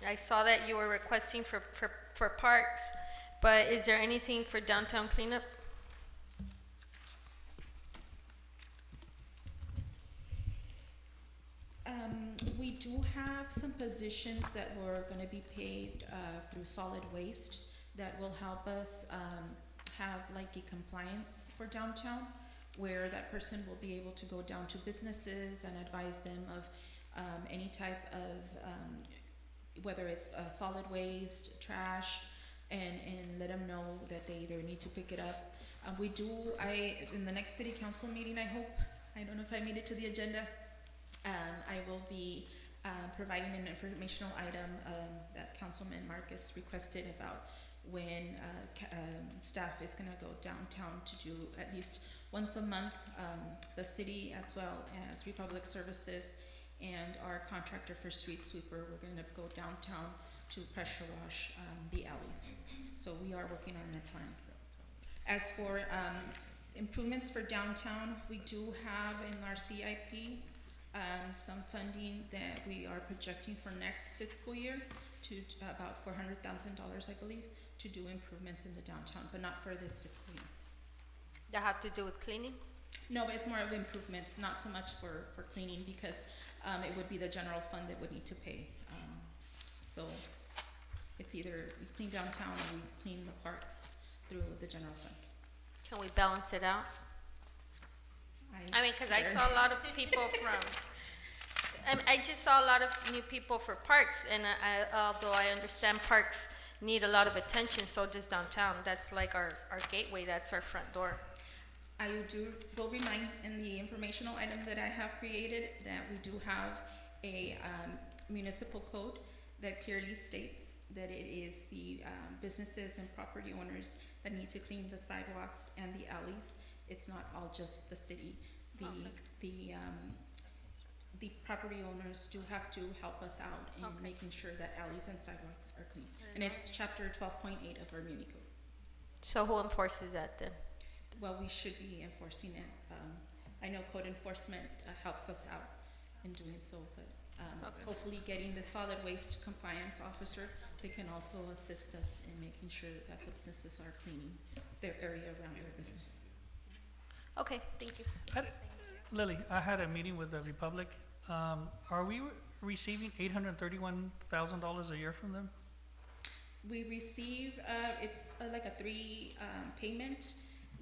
Speaker 1: I saw that you were requesting for parks, but is there anything for downtown cleanup?
Speaker 2: We do have some positions that were going to be paid through solid waste that will help us have like a compliance for downtown, where that person will be able to go down to businesses and advise them of any type of whether it's solid waste, trash, and let them know that they either need to pick it up. In the next city council meeting, I don't know if I made it to the agenda, I will be providing an informational item that Councilman Marcus requested about when staff is going to go downtown to do at least once a month. The city, as well as Republic Services and our contractor for street sweeper, we're going to go downtown to pressure wash the alleys. So we are working on a plan. As for improvements for downtown, we do have in our CIP some funding that we are projecting for next fiscal year to about $400,000, I believe, to do improvements in the downtown, but not for this fiscal year.
Speaker 1: That have to do with cleaning?
Speaker 2: No, but it's more of improvements, not so much for cleaning, because it would be the general fund that would need to pay. So it's either we clean downtown or we clean the parks through the general fund.
Speaker 1: Can we balance it out? I mean, because I saw a lot of people I just saw a lot of new people for parks, and although I understand parks need a lot of attention, so does downtown. That's like our gateway, that's our front door.
Speaker 2: I will remind in the informational item that I have created that we do have a municipal code that clearly states that it is the businesses and property owners that need to clean the sidewalks and the alleys. It's not all just the city. The property owners do have to help us out in making sure that alleys and sidewalks are clean. And it's chapter 12.8 of our Muni Code.
Speaker 1: So who enforces that then?
Speaker 2: Well, we should be enforcing it. I know code enforcement helps us out in doing so, but Hopefully getting the solid waste compliance officer, they can also assist us in making sure that the businesses are cleaning their area around their business.
Speaker 1: Okay, thank you.
Speaker 11: Lily, I had a meeting with the Republic. Are we receiving $831,000 a year from them?
Speaker 2: We receive, it's like a three payment.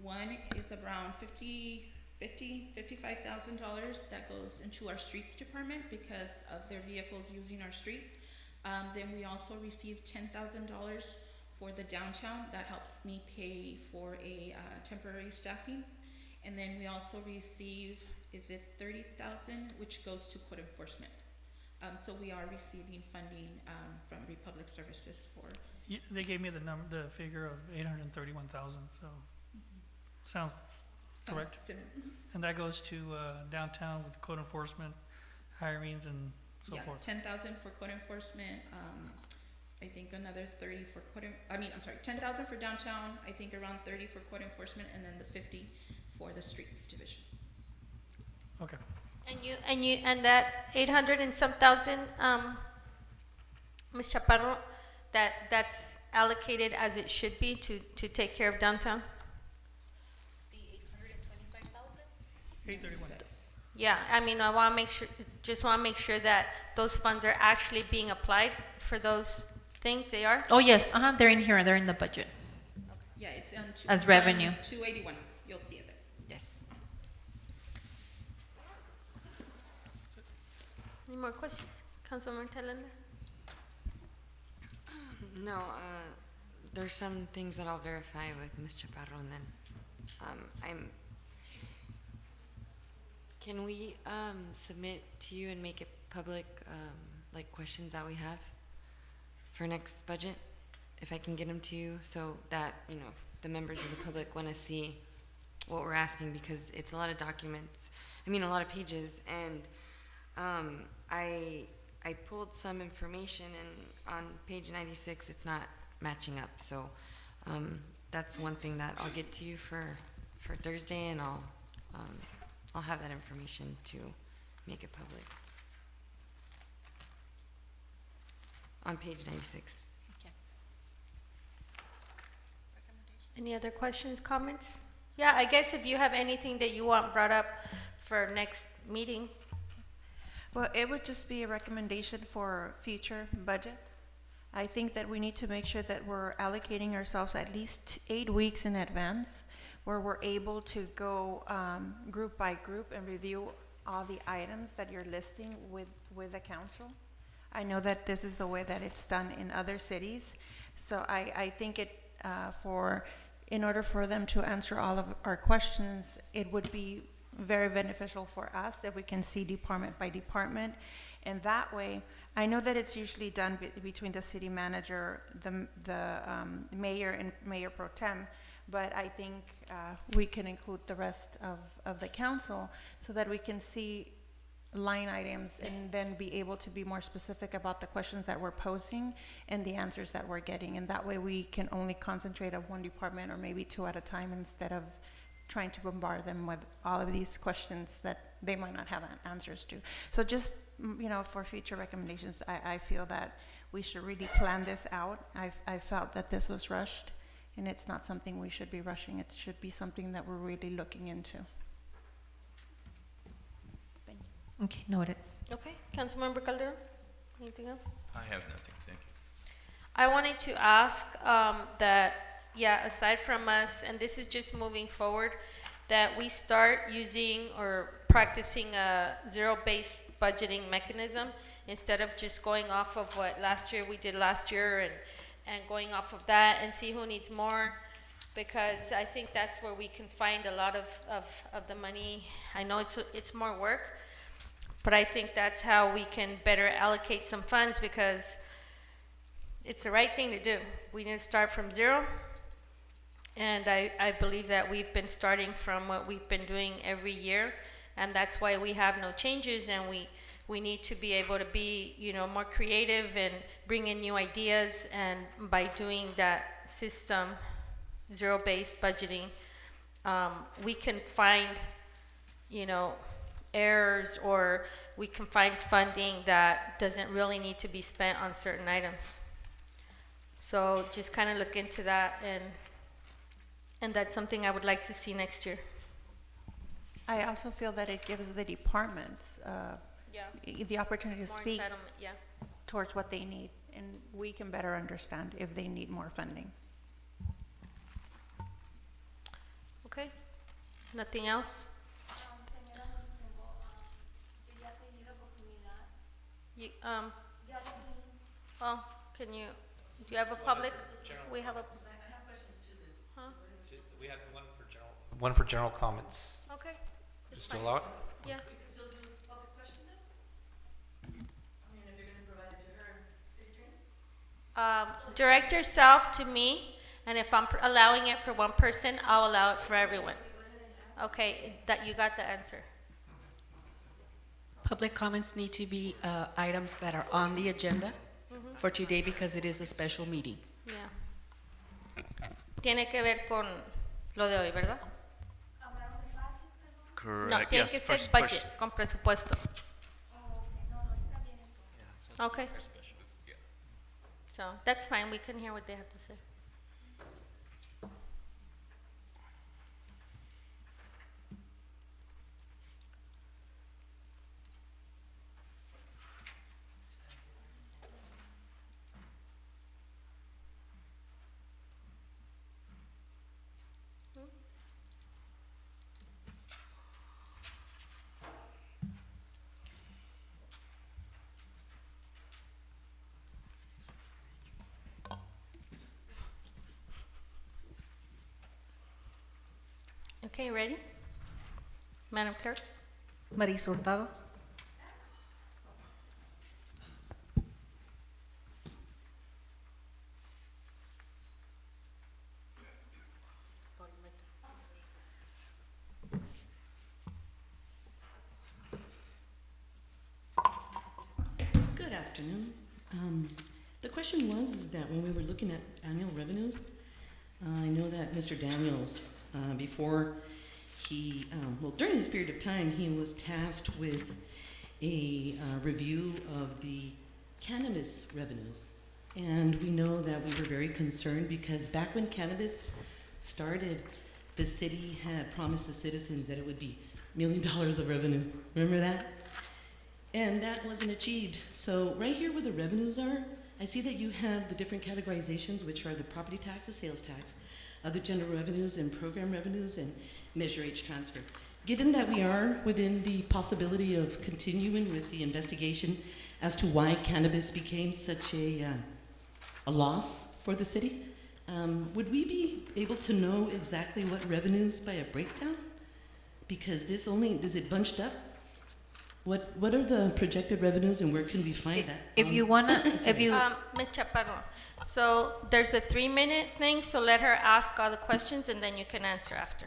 Speaker 2: One is around $55,000 that goes into our streets department because of their vehicles using our street. Then we also receive $10,000 for the downtown. That helps me pay for a temporary staffing. And then we also receive, is it 30,000, which goes to code enforcement. So we are receiving funding from Republic Services for.
Speaker 11: They gave me the figure of 831,000. So sounds correct. And that goes to downtown with code enforcement, hirings, and so forth.
Speaker 2: 10,000 for code enforcement. I think another 30 for I'm sorry, 10,000 for downtown. I think around 30 for code enforcement, and then the 50 for the streets division.
Speaker 11: Okay.
Speaker 1: And that 800 and some thousand, Ms. Chaparro, that's allocated as it should be to take care of downtown? The 825,000?
Speaker 11: 831.
Speaker 1: Yeah, I mean, I want to make sure that those funds are actually being applied for those things. They are?
Speaker 7: Oh, yes, they're in here, they're in the budget.
Speaker 2: Yeah, it's on
Speaker 7: As revenue.
Speaker 2: 281. You'll see it there.
Speaker 7: Yes.
Speaker 1: Any more questions? Councilmember Talenda?
Speaker 4: No, there's some things that I'll verify with Ms. Chaparro, and then can we submit to you and make it public, like questions that we have for next budget? If I can get them to you so that, the members of the public want to see what we're asking, because it's a lot of documents, a lot of pages, and I pulled some information, and on page 96 it's not matching up, so that's one thing that I'll get to you for Thursday, and I'll have that information to make it public on page 96.
Speaker 1: Any other questions, comments? Yeah, I guess if you have anything that you want brought up for next meeting.
Speaker 3: Well, it would just be a recommendation for future budgets. I think that we need to make sure that we're allocating ourselves at least 8 weeks in advance, where we're able to go group by group and review all the items that you're listing with the council. I know that this is the way that it's done in other cities, so I think in order for them to answer all of our questions, it would be very beneficial for us if we can see department by department. And that way, I know that it's usually done between the city manager, the mayor, and mayor pro tem, but I think we can include the rest of the council so that we can see line items and then be able to be more specific about the questions that we're posing and the answers that we're getting. And that way we can only concentrate on one department or maybe 2 at a time instead of trying to bombard them with all of these questions that they might not have answers to. So just, for future recommendations, I feel that we should really plan this out. I felt that this was rushed, and it's not something we should be rushing. It should be something that we're really looking into. Thank you.
Speaker 7: Okay, noted.
Speaker 1: Okay, Councilmember Calderon, anything else?
Speaker 5: I have nothing, thank you.
Speaker 1: I wanted to ask aside from us, and this is just moving forward, that we start using or practicing a zero-based budgeting mechanism instead of just going off of what we did last year and going off of that and see who needs more, because I think that's where we can find a lot of the money. I know it's more work, but I think that's how we can better allocate some funds, because it's the right thing to do. We need to start from zero. And I believe that we've been starting from what we've been doing every year, and that's why we have no changes, and we need to be able to be, more creative and bring in new ideas, and by doing that system, zero-based budgeting, we can find, errors, or we can find funding that doesn't really need to be spent on certain items. So just kind of look into that, and that's something I would like to see next year.
Speaker 3: I also feel that it gives the departments
Speaker 1: Yeah.
Speaker 3: the opportunity to
Speaker 1: More
Speaker 3: speak
Speaker 1: entitlement, yeah.
Speaker 3: towards what they need, and we can better understand if they need more funding.
Speaker 1: Okay, nothing else? You, well, can you, do you have a public? We have a, huh?
Speaker 10: We had one for general comments.
Speaker 1: Okay. it's
Speaker 10: Just
Speaker 1: fine.
Speaker 10: allow it?
Speaker 1: Yeah. Direct yourself to me, and if I'm allowing it for one person, I'll allow it for everyone. Okay, that you got the answer.
Speaker 14: Public comments need to be items that are on the agenda for today because it is a special meeting.
Speaker 1: Yeah. Tiene que ver con lo de hoy, ¿verdad?
Speaker 6: Correct.
Speaker 1: No, tiene
Speaker 6: Yes,
Speaker 1: que ser
Speaker 6: first-
Speaker 1: budget, con presupuesto. Okay. So that's fine, we can hear what they have to say. Okay, ready? Madam Clerk?
Speaker 14: Marisa Hurtado.
Speaker 15: Good afternoon. The question was is that when we were looking at annual revenues, I know that Mr. Daniels, before he, during this period of time, he was tasked with a review of the cannabis revenues. And we know that we were very concerned because back when cannabis started, the city had promised the citizens that it would be $1 million of revenue. Remember that? And that wasn't achieved. So right here where the revenues are, I see that you have the different categorizations, which are the property tax, the sales tax, other general revenues and program revenues, and Measure H transfer. Given that we are within the possibility of continuing with the investigation as to why cannabis became such a loss for the city, would we be able to know exactly what revenues by a breakdown? Because this only, is it bunched up? What are the projected revenues and where can we find that?
Speaker 7: If you wanna, if you,
Speaker 1: Ms. Chaparro, so there's a 3-minute thing, so let her ask all the questions and then you can answer after.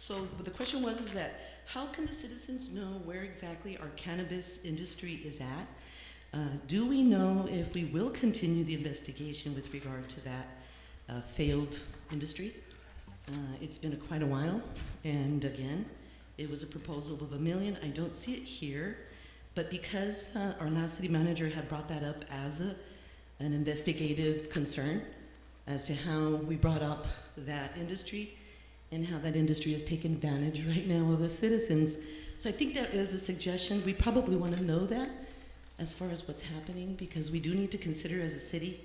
Speaker 15: So the question was is that how can the citizens know where exactly our cannabis industry is at? Do we know if we will continue the investigation with regard to that failed industry? It's been quite a while, and again, it was a proposal of $1 million. I don't see it here, but because our last city manager had brought that up as an investigative concern as to how we brought up that industry and how that industry has taken advantage right now of the citizens. So I think that is a suggestion. We probably want to know that as far as what's happening, because we do need to consider as a city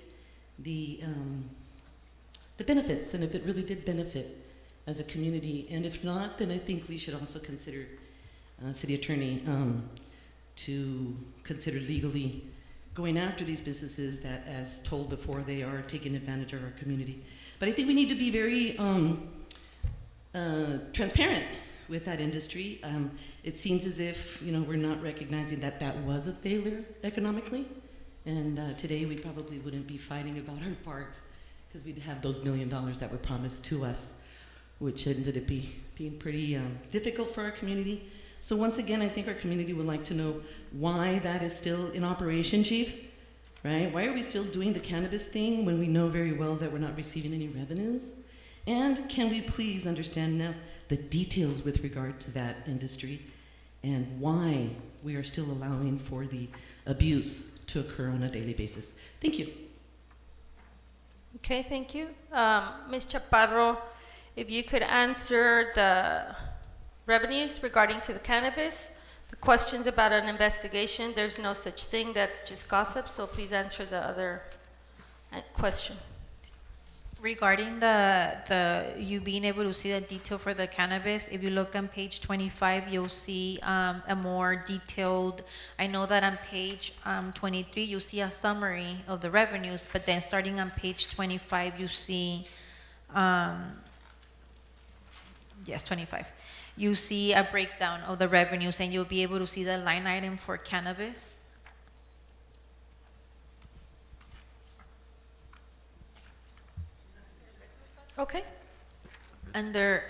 Speaker 15: the benefits, and if it really did benefit as a community, and if not, then I think we should also consider, city attorney, to consider legally going after these businesses that, as told before, they are taking advantage of our community. But I think we need to be very transparent with that industry. It seems as if, you know, we're not recognizing that that was a failure economically, and today we probably wouldn't be fighting about our parks because we'd have those $1 million that were promised to us, which ended up being pretty difficult for our community. So once again, I think our community would like to know why that is still in operation, Chief, right? Why are we still doing the cannabis thing when we know very well that we're not receiving any revenues? And can we please understand now, the details with regard to that industry and why we are still allowing for the abuse to occur on a daily basis. Thank you.
Speaker 1: Okay, thank you. Ms. Chaparro, if you could answer the revenues regarding to the cannabis, the questions about an investigation, there's no such thing, that's just gossip, so please answer the other question.
Speaker 7: Regarding you being able to see the detail for the cannabis, if you look on page 25, you'll see a more detailed, I know that on page 23, you'll see a summary of the revenues, but then starting on page 25, you see, yes, 25. You see a breakdown of the revenues, and you'll be able to see the line item for cannabis.
Speaker 1: Okay.
Speaker 7: Under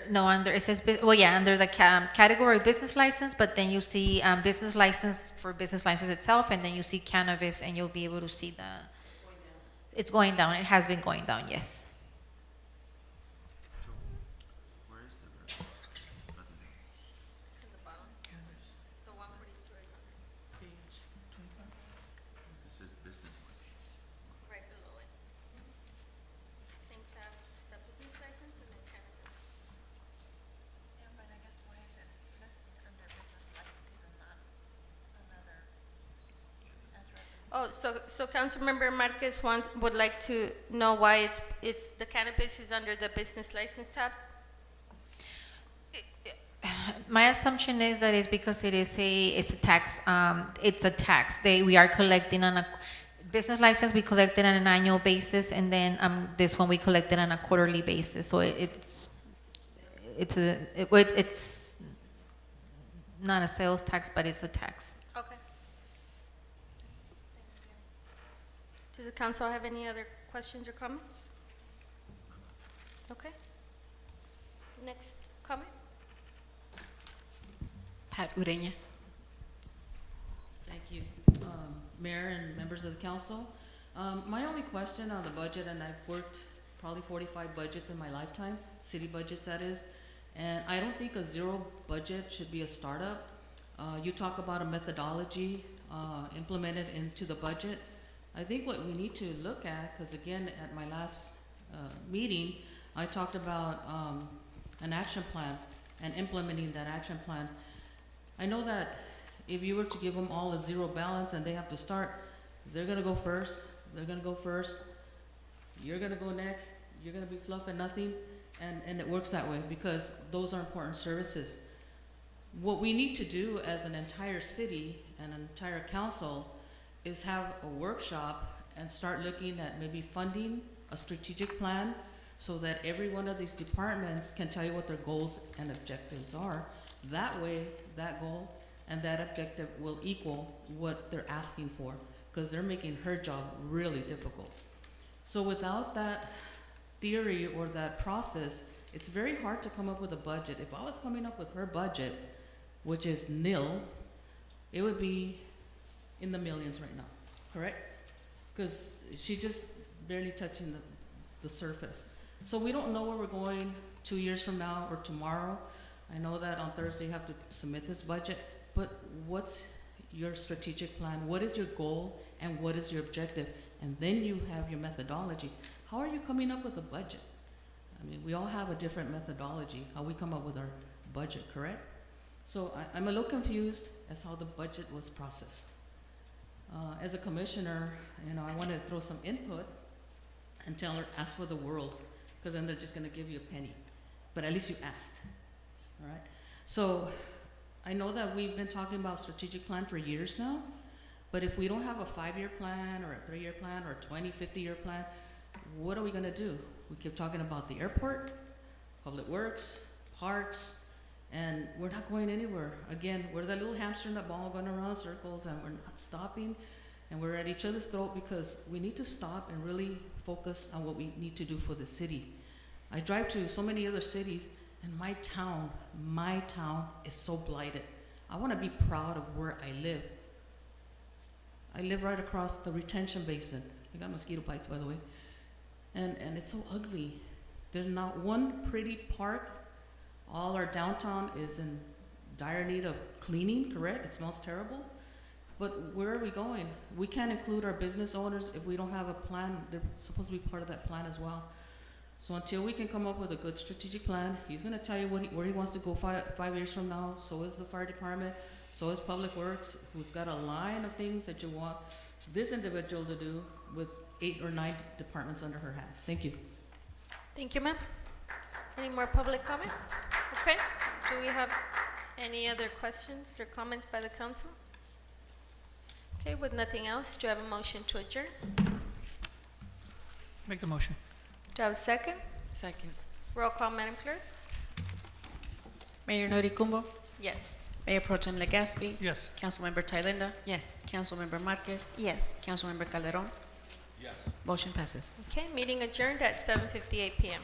Speaker 7: it says, under the category business license, but then you see business license for business license itself, and then you see cannabis, and you'll be able to see it's going down. It has been going down, yes.
Speaker 5: This is business license.
Speaker 1: Right below it. Same tab, step business license and then cannabis.
Speaker 3: Yeah, but I guess why is it listed under business license and not another as revenue?
Speaker 1: Oh, so Councilmember Marquez would like to know why it's the cannabis is under the business license tab?
Speaker 7: My assumption is that it's because it's a tax. It's a tax. We are collecting on a business license. We collect it on an annual basis, and then this one we collect it on a quarterly basis. So it's not a sales tax, but it's a tax.
Speaker 1: Okay. Does the council have any other questions or comments? Okay. Next comment.
Speaker 16: Pat Ureña.
Speaker 15: Thank you, Mayor and members of the council. My only question on the budget, and I've worked probably 45 budgets in my lifetime, city budgets that is, and I don't think a zero budget should be a startup. You talk about a methodology implemented into the budget. I think what we need to look at, because again, at my last meeting, I talked about an action plan and implementing that action plan. I know that if you were to give them all a zero balance and they have to start, they're gonna go first, you're gonna go next, you're gonna be fluff and nothing, and it works that way because those are important services. What we need to do as an entire city and an entire council is have a workshop and start looking at maybe funding a strategic plan so that every one of these departments can tell you what their goals and objectives are. That way, that goal and that objective will equal what they're asking for, because they're making her job really difficult. So without that theory or that process, it's very hard to come up with a budget. If I was coming up with her budget, which is nil, it would be in the millions right now, correct? Because she's just barely touching the surface. So we don't know where we're going 2 years from now or tomorrow. I know that on Thursday you have to submit this budget, but what's your strategic plan? What is your goal and what is your objective? And then you have your methodology. How are you coming up with a budget? I mean, we all have a different methodology, how we come up with our budget, correct? So I'm a little confused as how the budget was processed. As a commissioner, I wanted to throw some input and ask for the world, because then they're just gonna give you a penny. But at least you asked. All right. So I know that we've been talking about strategic plan for years now, but if we don't have a 5-year plan or a 3-year plan or a 20, 50-year plan, what are we gonna do? We keep talking about the airport, public works, parks, and we're not going anywhere. Again, we're that little hamster in the ball going around in circles, and we're not stopping, and we're at each other's throat because we need to stop and really focus on what we need to do for the city. I drive to so many other cities, and my town is so blighted. I want to be proud of where I live. I live right across the retention basin. I got mosquito bites, by the way. And it's so ugly. There's not one pretty park All our downtown is in dire need of cleaning, correct? It smells terrible. But where are we going? We can't include our business owners if we don't have a plan. They're supposed to be part of that plan as well. So until we can come up with a good strategic plan, he's gonna tell you where he wants to go 5 years from now. So is the fire department, so is Public Works, who's got a line of things that you want this individual to do with 8 or 9 departments under her hat. Thank you.
Speaker 1: Thank you, ma'am. Any more public comment? Okay, do we have any other questions or comments by the council? Okay, with nothing else, do I have a motion to adjourn?
Speaker 11: Make the motion.
Speaker 1: Do I have a second?
Speaker 14: Second.
Speaker 1: Roll call, Madam Clerk?
Speaker 16: Mayor Noricumbo,
Speaker 1: Yes.
Speaker 16: Mayor Pro Tem Legaspi,
Speaker 11: Yes.
Speaker 16: Councilmember Thalinda,
Speaker 14: Yes.
Speaker 16: Councilmember Marquez,
Speaker 3: Yes.
Speaker 16: Councilmember Calderon.
Speaker 5: Yes.
Speaker 16: Motion passes.
Speaker 1: Okay, meeting adjourned at 7:58 PM.